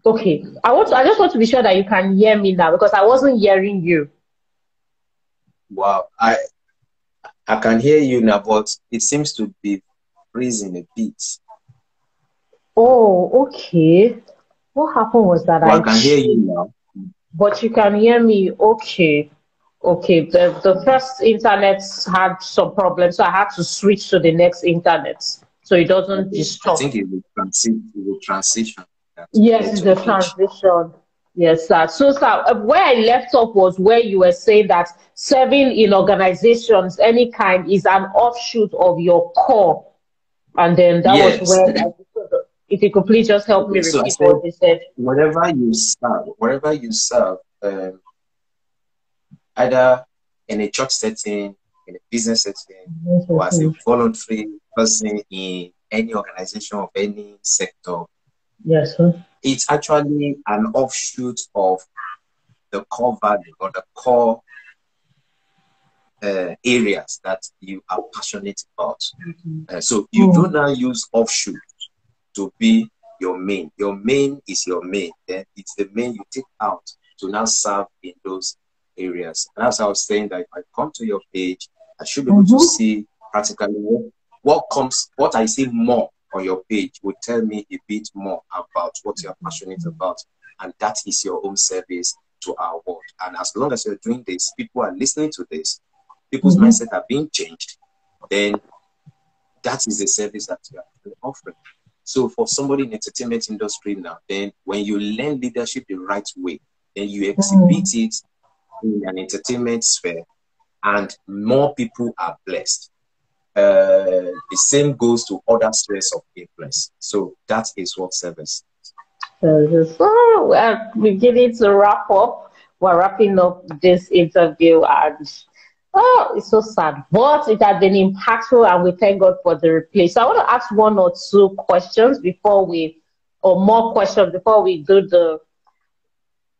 Okay. I just want to be sure that you can hear me now, because I wasn't hearing you. Wow. I can hear you now, but it seems to be freezing a bit. Oh, okay. What happened was that I can hear you now. But you can hear me. Okay. Okay. The first internet had some problems, so I had to switch to the next internet so it doesn't disturb. I think it will transition. Yes, it's a transition. Yes, sir. So, sir, where I left off was where you were saying that serving in organizations, any kind, is an offshoot of your core. And then that was where, if you could please just help me repeat what you said. Wherever you serve, either in a church setting, in a business setting, or as a voluntary person in any organization of any sector, yes, sir, it's actually an offshoot of the core value or the core areas that you are passionate about. So you do not use offshoot to be your main. Your main is your main. Then it's the main you take out to now serve in those areas. And as I was saying, that if I come to your page, I should be able to see practically what I see more on your page will tell me a bit more about what you're passionate about. And that is your own service to our world. And as long as you're doing this, people are listening to this, people's mindset are being changed, then that is the service that you are offering. So for somebody in the entertainment industry now, then when you learn leadership the right way, then you exhibit it in an entertainment sphere, and more people are blessed. The same goes to other spheres of influence. So that is what service. So we're beginning to wrap up. We're wrapping up this interview, and it's so sad, but it has been impactful, and we thank God for the replay. So I want to ask one or two questions more questions before we do the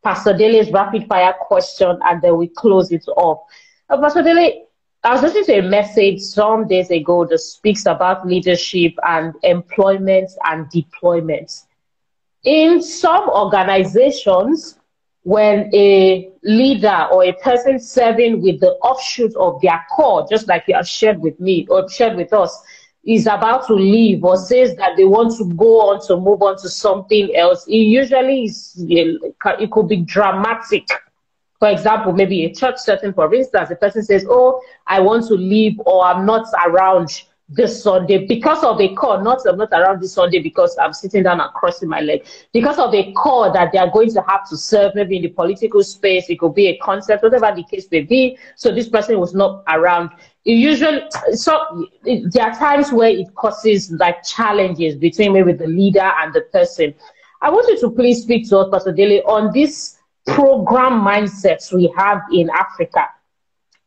Pastor Dele's rapid fire question, and then we close it off. Pastor Dele, I was listening to a message some days ago that speaks about leadership and employment and deployment. In some organizations, when a leader or a person serving with the offshoot of their core, just like you have shared with me or shared with us, is about to leave or says that they want to go on to move on to something else, it usually it could be dramatic. For example, maybe a church setting, for instance, the person says, oh, I want to leave, or I'm not around this Sunday because of a call. I'm not around this Sunday because I'm sitting down and crossing my leg. Because of a call that they are going to have to serve, maybe in the political space, it could be a concert, whatever the case may be. So this person was not around. There are times where it causes like challenges between maybe the leader and the person. I want you to please speak to us, Pastor Dele, on this program mindsets we have in Africa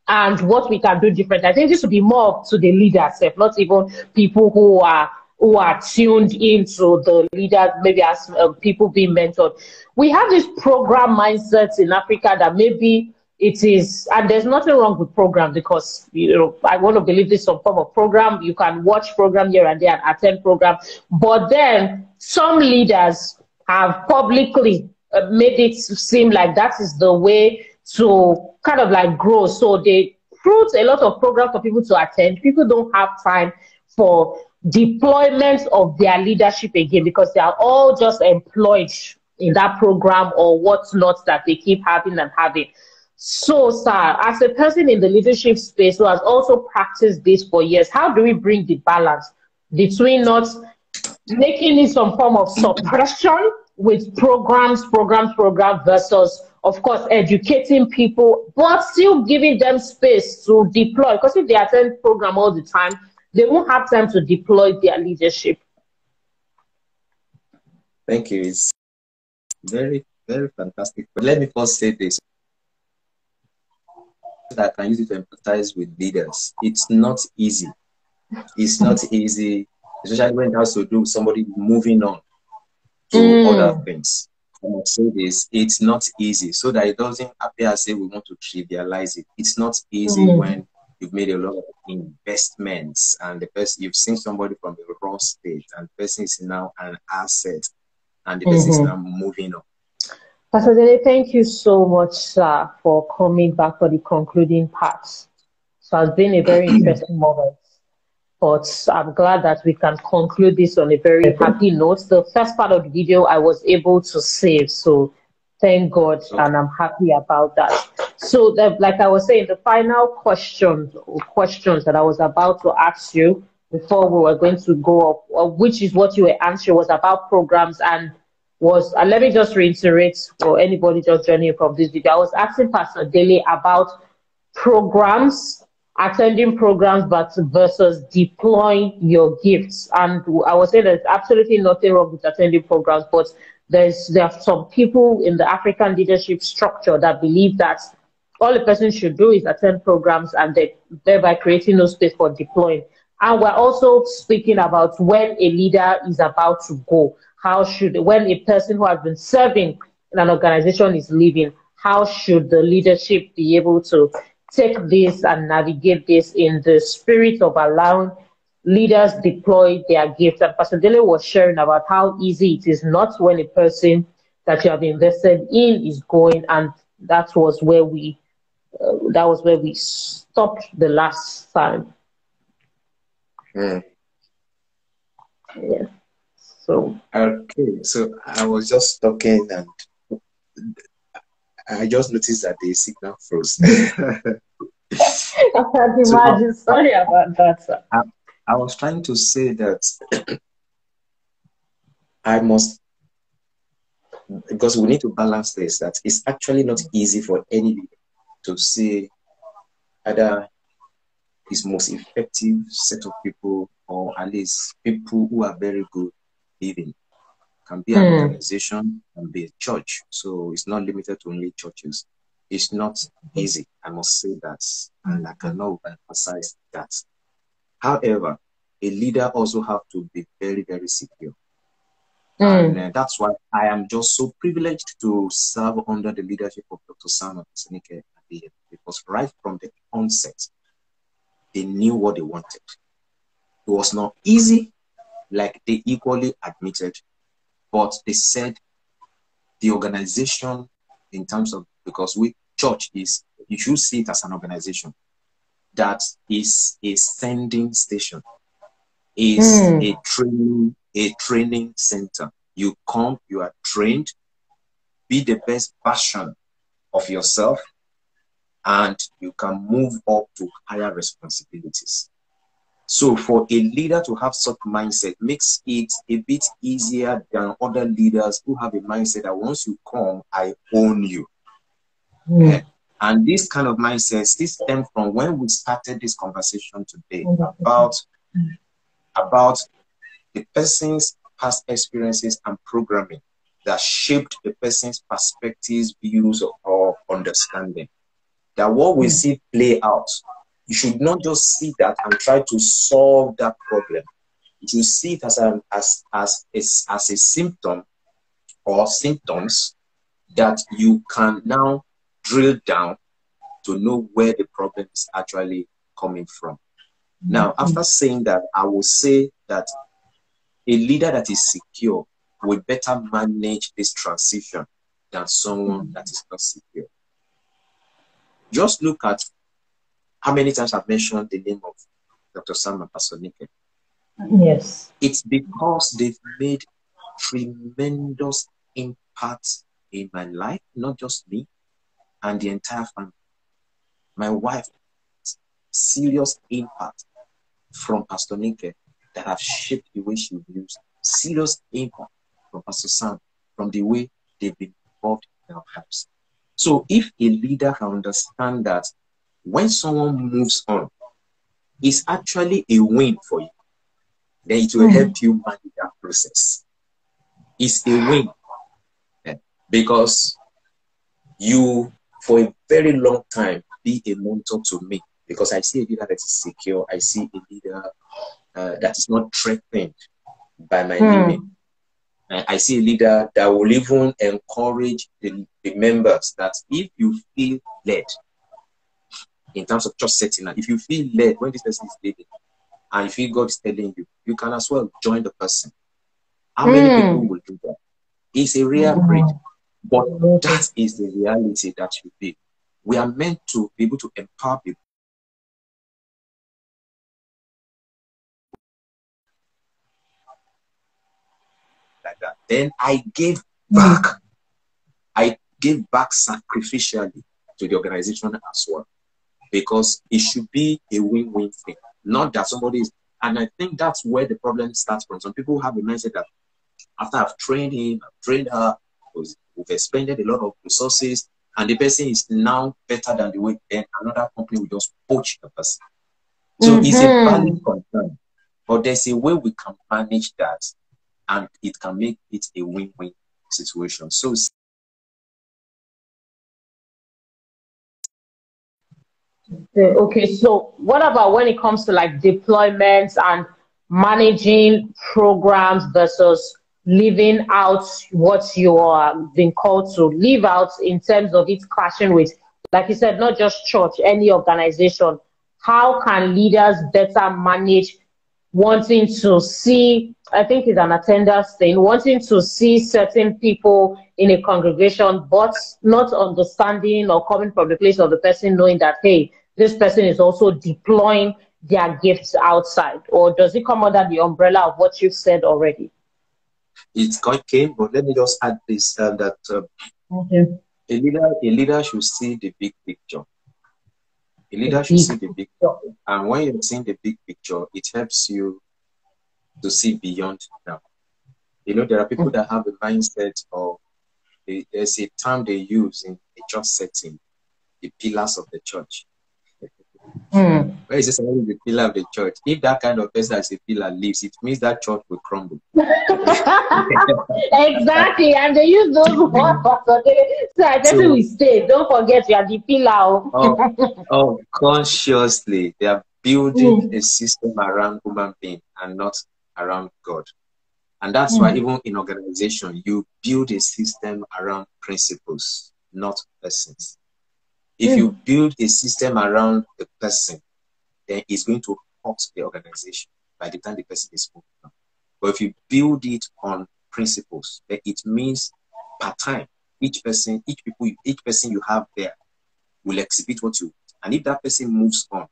and what we can do different. I think this would be more up to the leaders, not even people who are tuned into the leaders, maybe as people being mentored. We have this program mindsets in Africa that maybe it is, and there's nothing wrong with program, because I want to believe this is some form of program. You can watch program here and there and attend program, but then some leaders have publicly made it seem like that is the way to kind of like grow. So they fruit a lot of programs for people to attend. People don't have time for deployment of their leadership again, because they are all just employed in that program or what's not that they keep having and having. So, sir, as a person in the leadership space who has also practiced this for years, how do we bring the balance between not making it some form of suppression with programs versus, of course, educating people, but still giving them space to deploy? Because if they attend program all the time, they won't have time to deploy their leadership. Thank you. It's very, very fantastic. But let me first say this, that I can use it to empathize with leaders. It's not easy. It's not easy, especially when it has to do with somebody moving on to other things. I must say this, it's not easy, so that it doesn't appear as if we want to trivialize it. It's not easy when you've made a lot of investments and the person, you've seen somebody from a raw state, and the person is now an asset, and the person is now moving on. Pastor Dele, thank you so much, sir, for coming back for the concluding parts. So it's been a very interesting moment. But I'm glad that we can conclude this on a very happy note. The first part of the video I was able to save, so thank God, and I'm happy about that. So, like I was saying, the final questions that I was about to ask you before we were going to go up, which is what you were answering, was about programs, and let me just reiterate for anybody just joining from this video. I was asking Pastor Dele about programs, attending programs, but versus deploying your gifts. And I was saying there's absolutely nothing wrong with attending programs, but there are some people in the African leadership structure that believe that all a person should do is attend programs, and thereby creating no space for deploying. And we're also speaking about when a leader is about to go. When a person who has been serving in an organization is leaving, how should the leadership be able to take this and navigate this in the spirit of allowing leaders deploy their gifts? And Pastor Dele was sharing about how easy it is not when a person that you have invested in is going, and that was where we That was where we stopped the last time. Mm. Yeah. So Okay, so I was just talking and I just noticed that the signal froze. I can So imagine. Sorry about that, sir. I was trying to say that I must, because we need to balance this, that it's actually not easy for any leader to say either his most effective set of people or at least people who are very good leading. Can be an organization, can be a church. So it's not limited to only churches. It's not easy. I must say that, and I cannot emphasize that. However, a leader also have to be very, very secure. And that's why I am just so privileged to serve under the leadership of Dr. Sam Apasonike, because right from the onset, they knew what they wanted. It was not easy, like they equally admitted, but they said the organization in terms of, because church is, you should see it as an organization that is a sending station, is a training center. You come, you are trained, be the best version of yourself, and you can move up to higher responsibilities. So for a leader to have such mindset makes it a bit easier than other leaders who have a mindset that once you come, I own you. Yeah. And this kind of mindset, this stems from when we started this conversation today about the person's past experiences and programming that shaped the person's perspectives, views, or understanding. That what we see play out, you should not just see that and try to solve that problem. You should see it as a symptom or symptoms that you can now drill down to know where the problem is actually coming from. Now, after saying that, I will say that a leader that is secure will better manage this transition than someone that is not secure. Just look at how many times I've mentioned the name of Dr. Sam Apasonike. Yes. It's because they've made tremendous impact in my life, not just me, and the entire family. My wife, serious impact from Pastor Nike that have shaped the way she views. Serious impact from Pastor Sam, from the way they've been involved in our lives. So if a leader can understand that when someone moves on, it's actually a win for you, then it will help you manage that process. It's a win because you, for a very long time, be a mentor to me, because I see a leader that is secure. I see a leader that is not threatened by my leaving. I see a leader that will even encourage the members that if you feel led, in terms of church setting, if you feel led when this person is leading, and you feel God is telling you, you can as well join the person. How many people will do that? It's a rare breed, but that is the reality that you be. We are meant to be able to empower people. Like that. Then I gave back. I gave back sacrificially to the organization as well, because it should be a win-win thing. Not that somebody is, and I think that's where the problem starts from. Some people have a mindset that after I've trained him, I've trained her, we've expended a lot of resources, and the person is now better than the way, then another company will just poach the person. So it's a valid concern, but there's a way we can manage that, and it can make it a win-win situation. So okay, so what about when it comes to like deployments and managing programs versus living out what you are being called to live out, in terms of it clashing with, like you said, not just church, any organization? How can leaders better manage wanting to see, I think it's an attendance thing, wanting to see certain people in a congregation, but not understanding or coming from the place of the person knowing that, hey, this person is also deploying their gifts outside? Or does it come under the umbrella of what you've said already? It's quite came, but let me just add this, that a leader should see the big picture. A leader should see the big picture. And when you're seeing the big picture, it helps you to see beyond that. You know, there are people that have a mindset of, there's a term they use in a church setting, the pillars of the church. Where is this the pillar of the church? If that kind of person as a pillar leaves, it means that church will crumble. Exactly, and they use those words. So I person will stay. Don't forget, you are the pillar. Consciously, they are building a system around human being and not around God. And that's why even in organization, you build a system around principles, not persons. If you build a system around the person, then it's going to hurt the organization by the time the person is moving on. But if you build it on principles, then it means per time, each person you have there will exhibit what you want. And if that person moves on,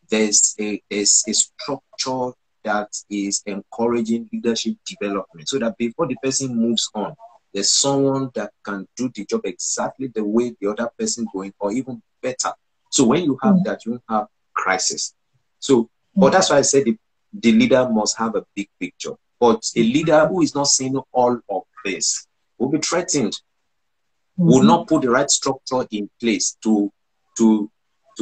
there's a structure that is encouraging leadership development, so that before the person moves on, there's someone that can do the job exactly the way the other person going, or even better. So when you have that, you have crisis. So, but that's why I said the leader must have a big picture. But a leader who is not seeing all of this will be threatened, will not put the right structure in place to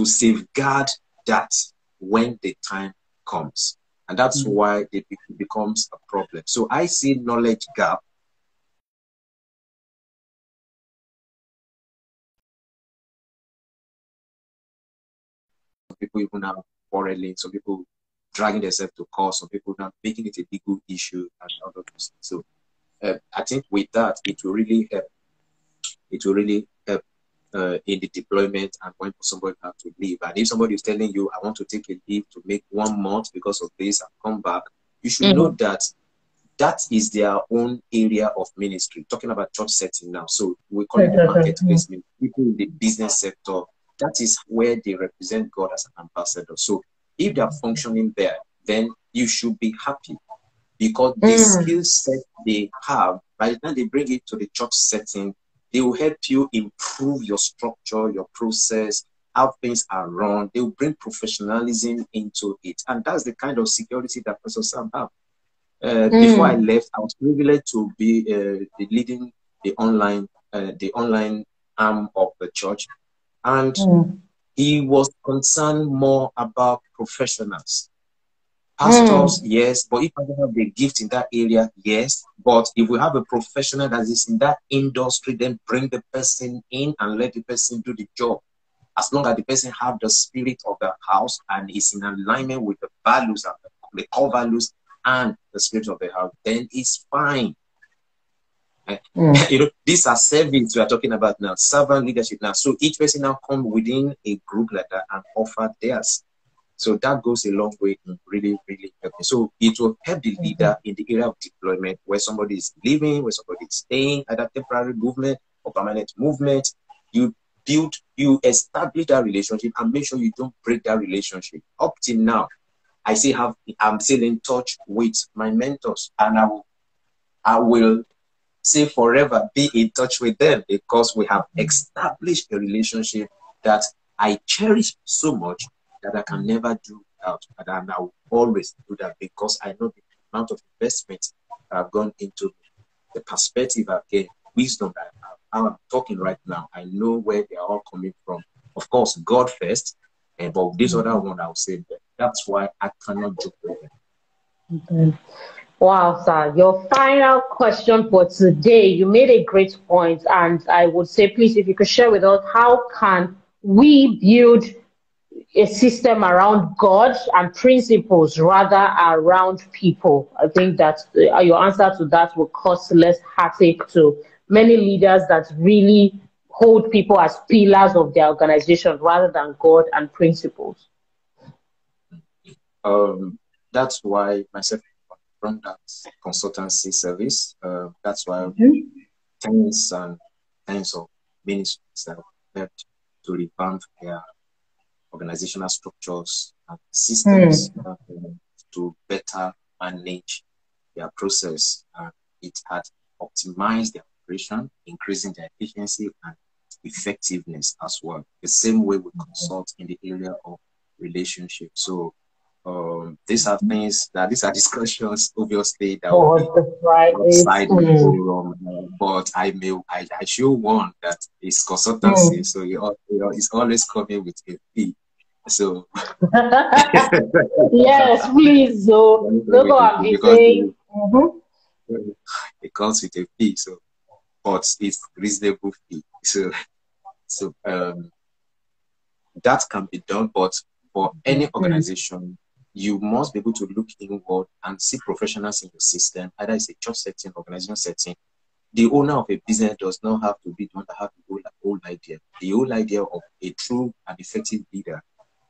safeguard that when the time comes. And that's why it becomes a problem. So I see knowledge gap. Some people even have quarreling, some people dragging themselves to court, some people now making it a legal issue and all of those things. So I think with that, it will really help. It will really help in the deployment and when somebody has to leave. And if somebody is telling you, I want to take a leave to make 1 month because of this and come back, you should know that that is their own area of ministry. Talking about church setting now. So we call it the marketplace. People in the business sector, that is where they represent God as an ambassador. So if they are functioning there, then you should be happy, because the skill set they have, by the time they bring it to the church setting, they will help you improve your structure, your process, how things are run. They will bring professionalism into it. And that's the kind of security that Pastor Sam have. Before I left, I was privileged to be leading the online arm of the church. And he was concerned more about professionals. Pastors, yes, but if I don't have the gift in that area, yes. But if we have a professional that is in that industry, then bring the person in and let the person do the job. As long as the person have the spirit of the house and is in alignment with the values, and the core values and the spirit of the house, then it's fine. You know, these are servants we are talking about now, servant leadership now. So each person now come within a group like that and offer theirs. So that goes a long way in really, really helping. So it will help the leader in the area of deployment, where somebody is leaving, where somebody is staying, either temporary movement or permanent movement. You establish that relationship and make sure you don't break that relationship. Up till now, I'm still in touch with my mentors, and I will say forever be in touch with them, because we have established a relationship that I cherish so much that I can never do without. And I will always do that, because I know the amount of investment that I've gone into the perspective I've gained, wisdom that I have. How I'm talking right now, I know where they are all coming from. Of course, God first, but this other one, I'll say that. That's why I cannot joke with them. Wow, sir. Your final question for today, you made a great point, and I would say, please, if you could share with us, how can we build a system around God and principles rather around people? I think that your answer to that will cause less heartache to many leaders that really hold people as pillars of their organization rather than God and principles. that's why myself from that consultancy service. That's why tens and tens of ministries have helped to revamp their organizational structures and systems to better manage their process. It had optimized their operation, increasing their efficiency and effectiveness as well. The same way we consult in the area of relationship. So these are things that these are discussions obviously that will be outside the forum, but I show one that is consultancy, so it's always coming with a fee. So yes, please. So look what I'm saying. It comes with a fee, so but it's reasonable fee. So that can be done, but for any organization, you must be able to look inward and see professionals in your system, either it's a church setting, organization setting. The owner of a business does not have to be the one that have the whole idea. The whole idea of a true and effective leader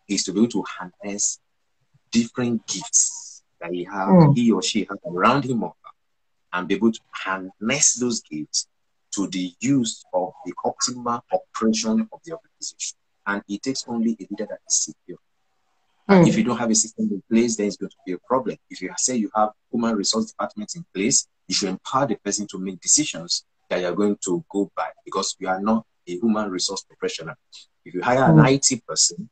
is to be able to harness different gifts that he or she has around him and be able to harness those gifts to the use of the optimal operation of the organization. And it takes only a leader that is secure. And if you don't have a system in place, then it's going to be a problem. If you say you have human resource departments in place, you should empower the person to make decisions that you're going to go by, because you are not a human resource professional. If you hire an IT person,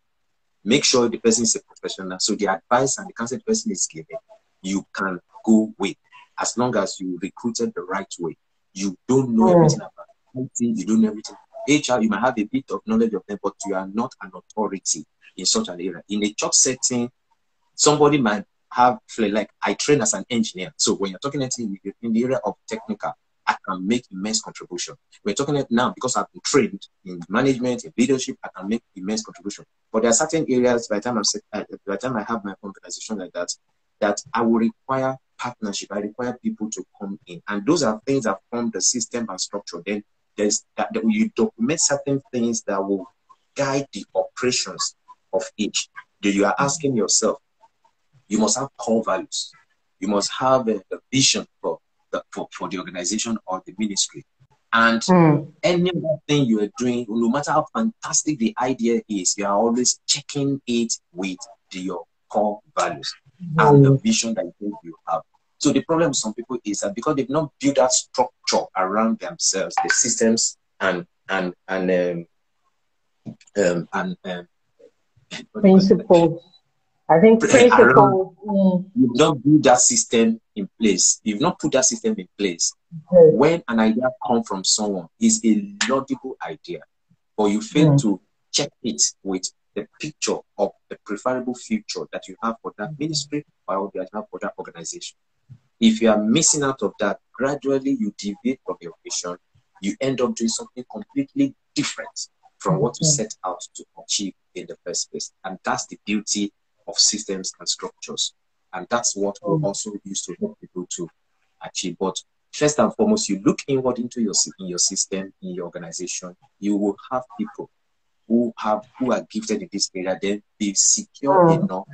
make sure the person is a professional. So the advice and the counsel the person is giving, you can go with, as long as you recruited the right way. You don't know everything about IT, you don't know everything. HR, you might have a bit of knowledge of them, but you are not an authority in such an area. In a church setting, somebody might have, like, I train as an engineer. So when you're talking in the area of technical, I can make immense contribution. We're talking now because I've been trained in management, in leadership, I can make immense contribution. But there are certain areas by the time I have my organization like that, that I will require partnership. I require people to come in. And those are things that form the system and structure. Then there's that you document certain things that will guide the operations of each. You are asking yourself, you must have core values. You must have a vision for the organization or the ministry. And any other thing you are doing, no matter how fantastic the idea is, you are always checking it with your core values and the vision that you have. So the problem with some people is that because they've not built that structure around themselves, the systems and principles. I think principles. You've not built that system in place. You've not put that system in place. When an idea comes from someone, it's a laudable idea, but you fail to check it with the picture of the preferable future that you have for that ministry or that you have for that organization. If you are missing out of that, gradually you deviate from your vision. You end up doing something completely different from what you set out to achieve in the first place. And that's the beauty of systems and structures. And that's what we also use to help people to achieve. But first and foremost, you look inward into your system, in your organization, you will have people who are gifted in this area, then be secure enough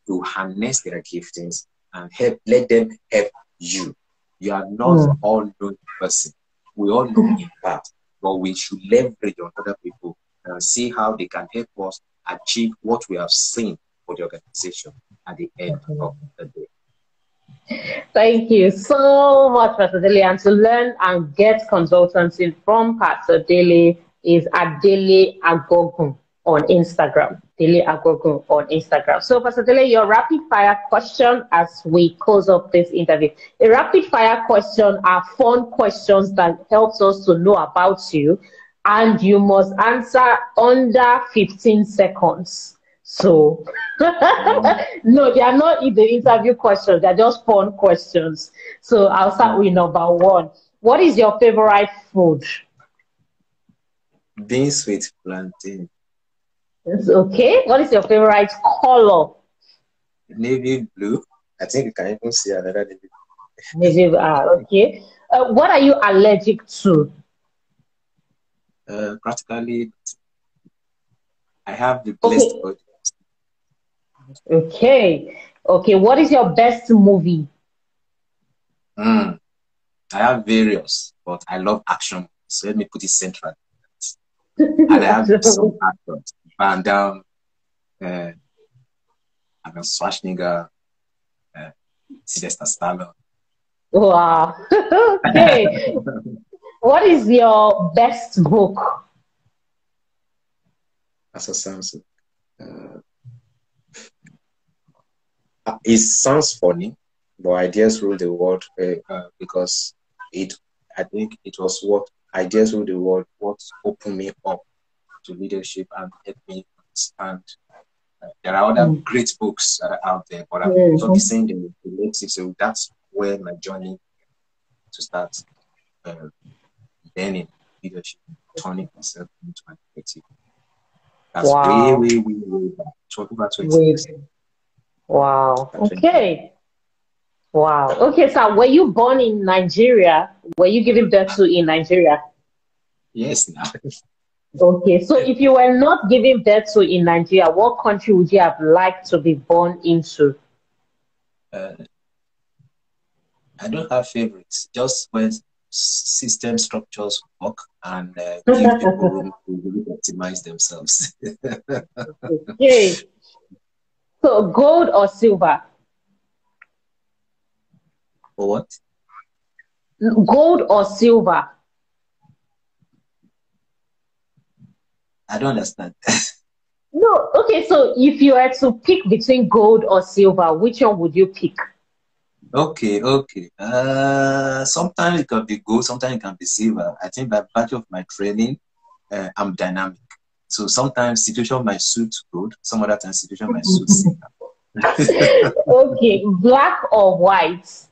to harness their giftings and let them help you. You are not an all-knowing person. We all know in part, but we should leverage on other people and see how they can help us achieve what we have seen for the organization at the end of the day. Thank you so much, Pastor Dele. And to learn and get consultancy from Pastor Dele is at Dele Agogun on Instagram. Dele Agogun on Instagram. So, Pastor Dele, your rapid fire question as we close up this interview. A rapid fire question are fun questions that helps us to know about you, and you must answer under 15 seconds. So, no, they are not the interview questions. They're just fun questions. So I'll start with number one. What is your favorite food? Beans with plantain. It's okay. What is your favorite color? Navy blue. I think you can even see another navy blue. Navy blue. Okay. What are you allergic to? Practically, I have the blessed body. Okay. Okay, what is your best movie? I have various, but I love action. So let me put it central. And I have some actors. Van Damme, Arnold Schwarzenegger, Sylvester Stallone. Wow. Okay. What is your best book? That's a sounds. It sounds funny, but Ideas Rule the World because I think it was what Ideas Rule the World, what opened me up to leadership and helped me understand. There are other great books that are out there, but I'm just saying the relative. So that's where my journey to start learning leadership, turning myself into an effective. That's Wow. way back. Over 20 years. Wow. Okay. Wow. Okay, so were you born in Nigeria? Were you given birth to in Nigeria? Yes, now. Okay, so if you were not given birth to in Nigeria, what country would you have liked to be born into? I don't have favorites. Just when system structures work and give people room to really optimize themselves. Okay. So gold or silver? For what? Gold or silver? I don't understand. No, okay, so if you had to pick between gold or silver, which one would you pick? Okay. Sometimes it can be gold, sometimes it can be silver. I think by virtue of my training, I'm dynamic. So sometimes situation might suit gold, some other times situation might suit silver. Okay, black or white?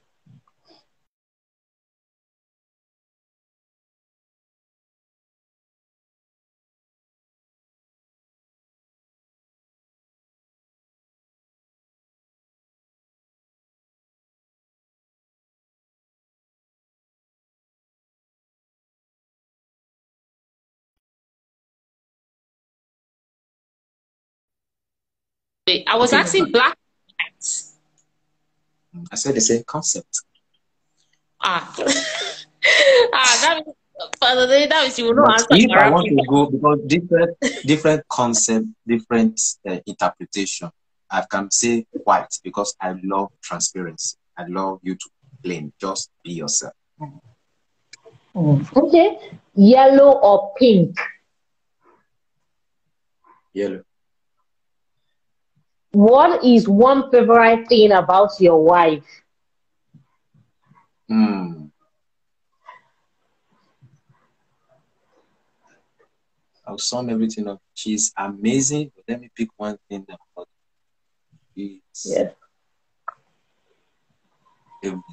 I was asking black. I said the same concept. That means you will not But answer if I want correctly. to go, because different concept, different interpretation, I can say white because I love transparency. I love you to plain, just be yourself. Okay, yellow or pink? Yellow. What is one favorite thing about your wife? I'll sum everything up. She's amazing, but let me pick one thing about she's a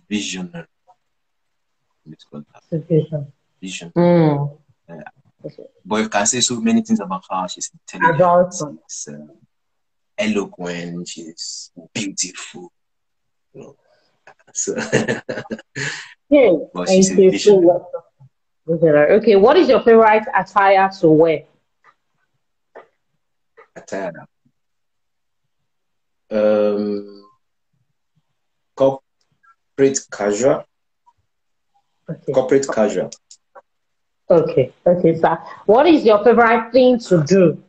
visionary. Vision. But you can say so many things about her. She's intelligent, she's eloquent, she's beautiful. You know. So, but she's a visionary. Okay, what is your favorite attire to wear? Attire. Corporate casual. Okay. Corporate casual. Okay, sir. What is your favorite thing to do?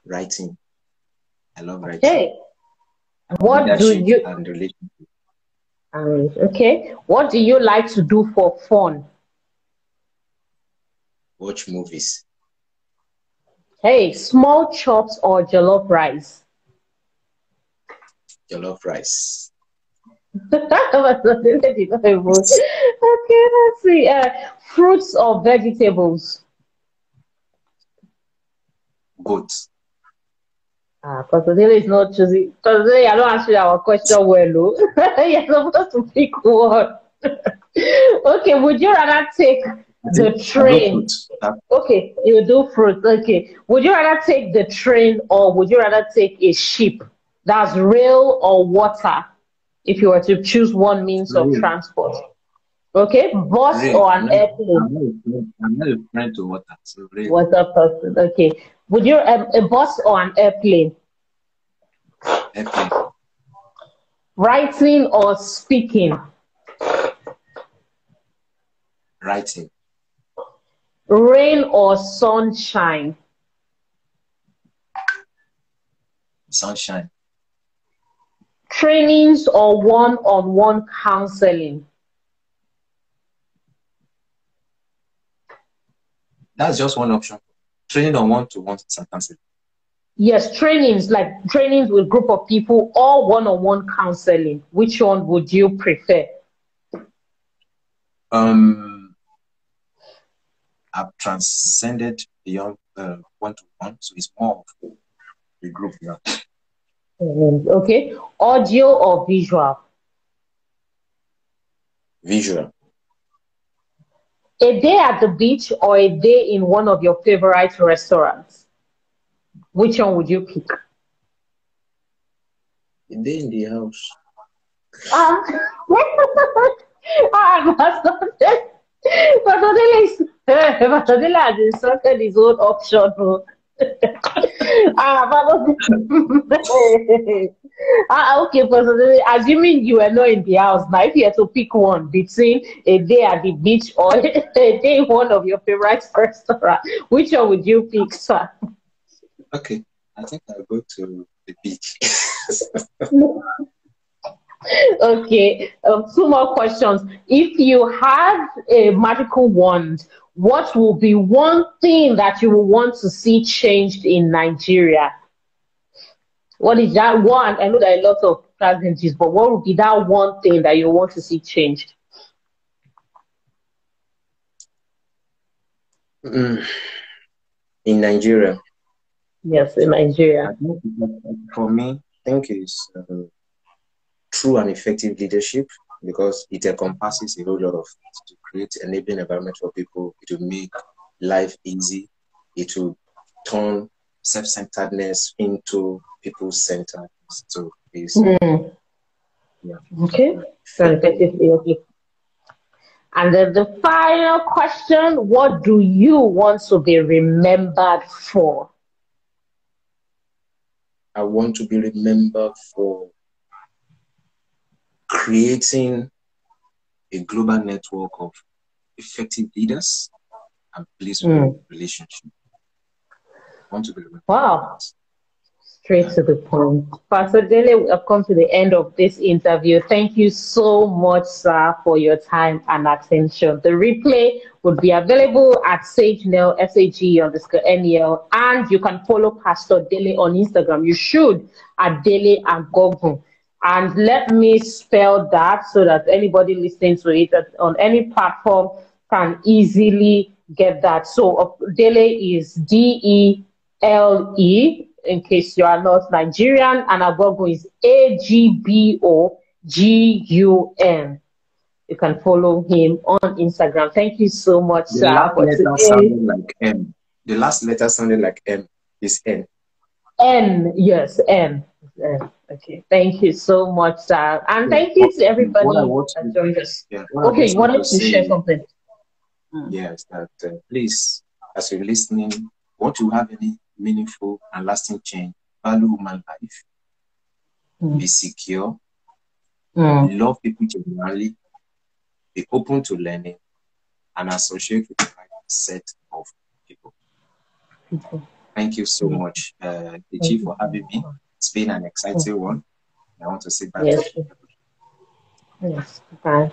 Writing. I love writing. Okay. What do you and relationship. Okay. What do you like to do for fun? Watch movies. Hey, small chops or jollof rice? Jollof rice. Okay, let's see. Fruits or vegetables? Goat. Because is not choosing. Because today I don't answer our question well. You're supposed to pick one. Okay, would you rather take the train? Okay, you do fruit. Okay, would you rather take the train or would you rather take a ship? That's rail or water, if you were to choose one means of transport. Okay, bus or an airplane? I'm not a friend to water. So water person. Okay, Would you a bus or an airplane? Airplane. Writing or speaking? Writing. Rain or sunshine? Sunshine. Trainings or one-on-one counseling? That's just one option. Training on one-to-one counseling. Yes, trainings, like trainings with group of people or one-on-one counseling. Which one would you prefer? I've transcended beyond one-to-one, so it's more of the group now. Okay. Audio or visual? Visual. A day at the beach or a day in one of your favorite restaurants? Which one would you pick? A day in the house. Pastor Dele has inserted his own option. Okay, Pastor Dele, assuming you were not in the house, now if you had to pick one between a day at the beach or a day in one of your favorite restaurants, which one would you pick, sir? Okay, I think I'll go to the beach. Okay, 2 more questions. If you had a magical wand, what will be one thing that you will want to see changed in Nigeria? What is that one? I know there are a lot of challenges, but what would be that one thing that you want to see changed? In Nigeria? Yes, in Nigeria. For me, I think it's true and effective leadership, because it encompasses a whole lot of things to create an enabling environment for people. It will make life easy. It will turn self-centeredness into people-centered. So it's yeah. Okay. Very effective. And then the final question: what do you want to be remembered for? I want to be remembered for creating a global network of effective leaders and peaceful relationships. I want to be remembered. Wow. Straight to the point. Pastor Dele, we have come to the end of this interview. Thank you so much, sir, for your time and attention. The replay would be available at SageNel, SAG_NEL, and you can follow Pastor Dele on Instagram. You should at Dele Agogun. And let me spell that so that anybody listening to it on any platform can easily get that. So Dele is DELE, in case you are not Nigerian, and Agogun is AGBOGUN. You can follow him on Instagram. Thank you so much, sir. The last letter sounded like M is N. N, yes, N. Okay, thank you so much, sir. And thank you to everybody that joined us. Okay, you wanted to share something? Yes, that please, as you're listening, want to have any meaningful and lasting change, value human life, be secure, love people genuinely, be open to learning, and associate with the right set of people. Thank you so much, Deji, for having me. It's been an exciting one. I want to say bye. Yes. Bye.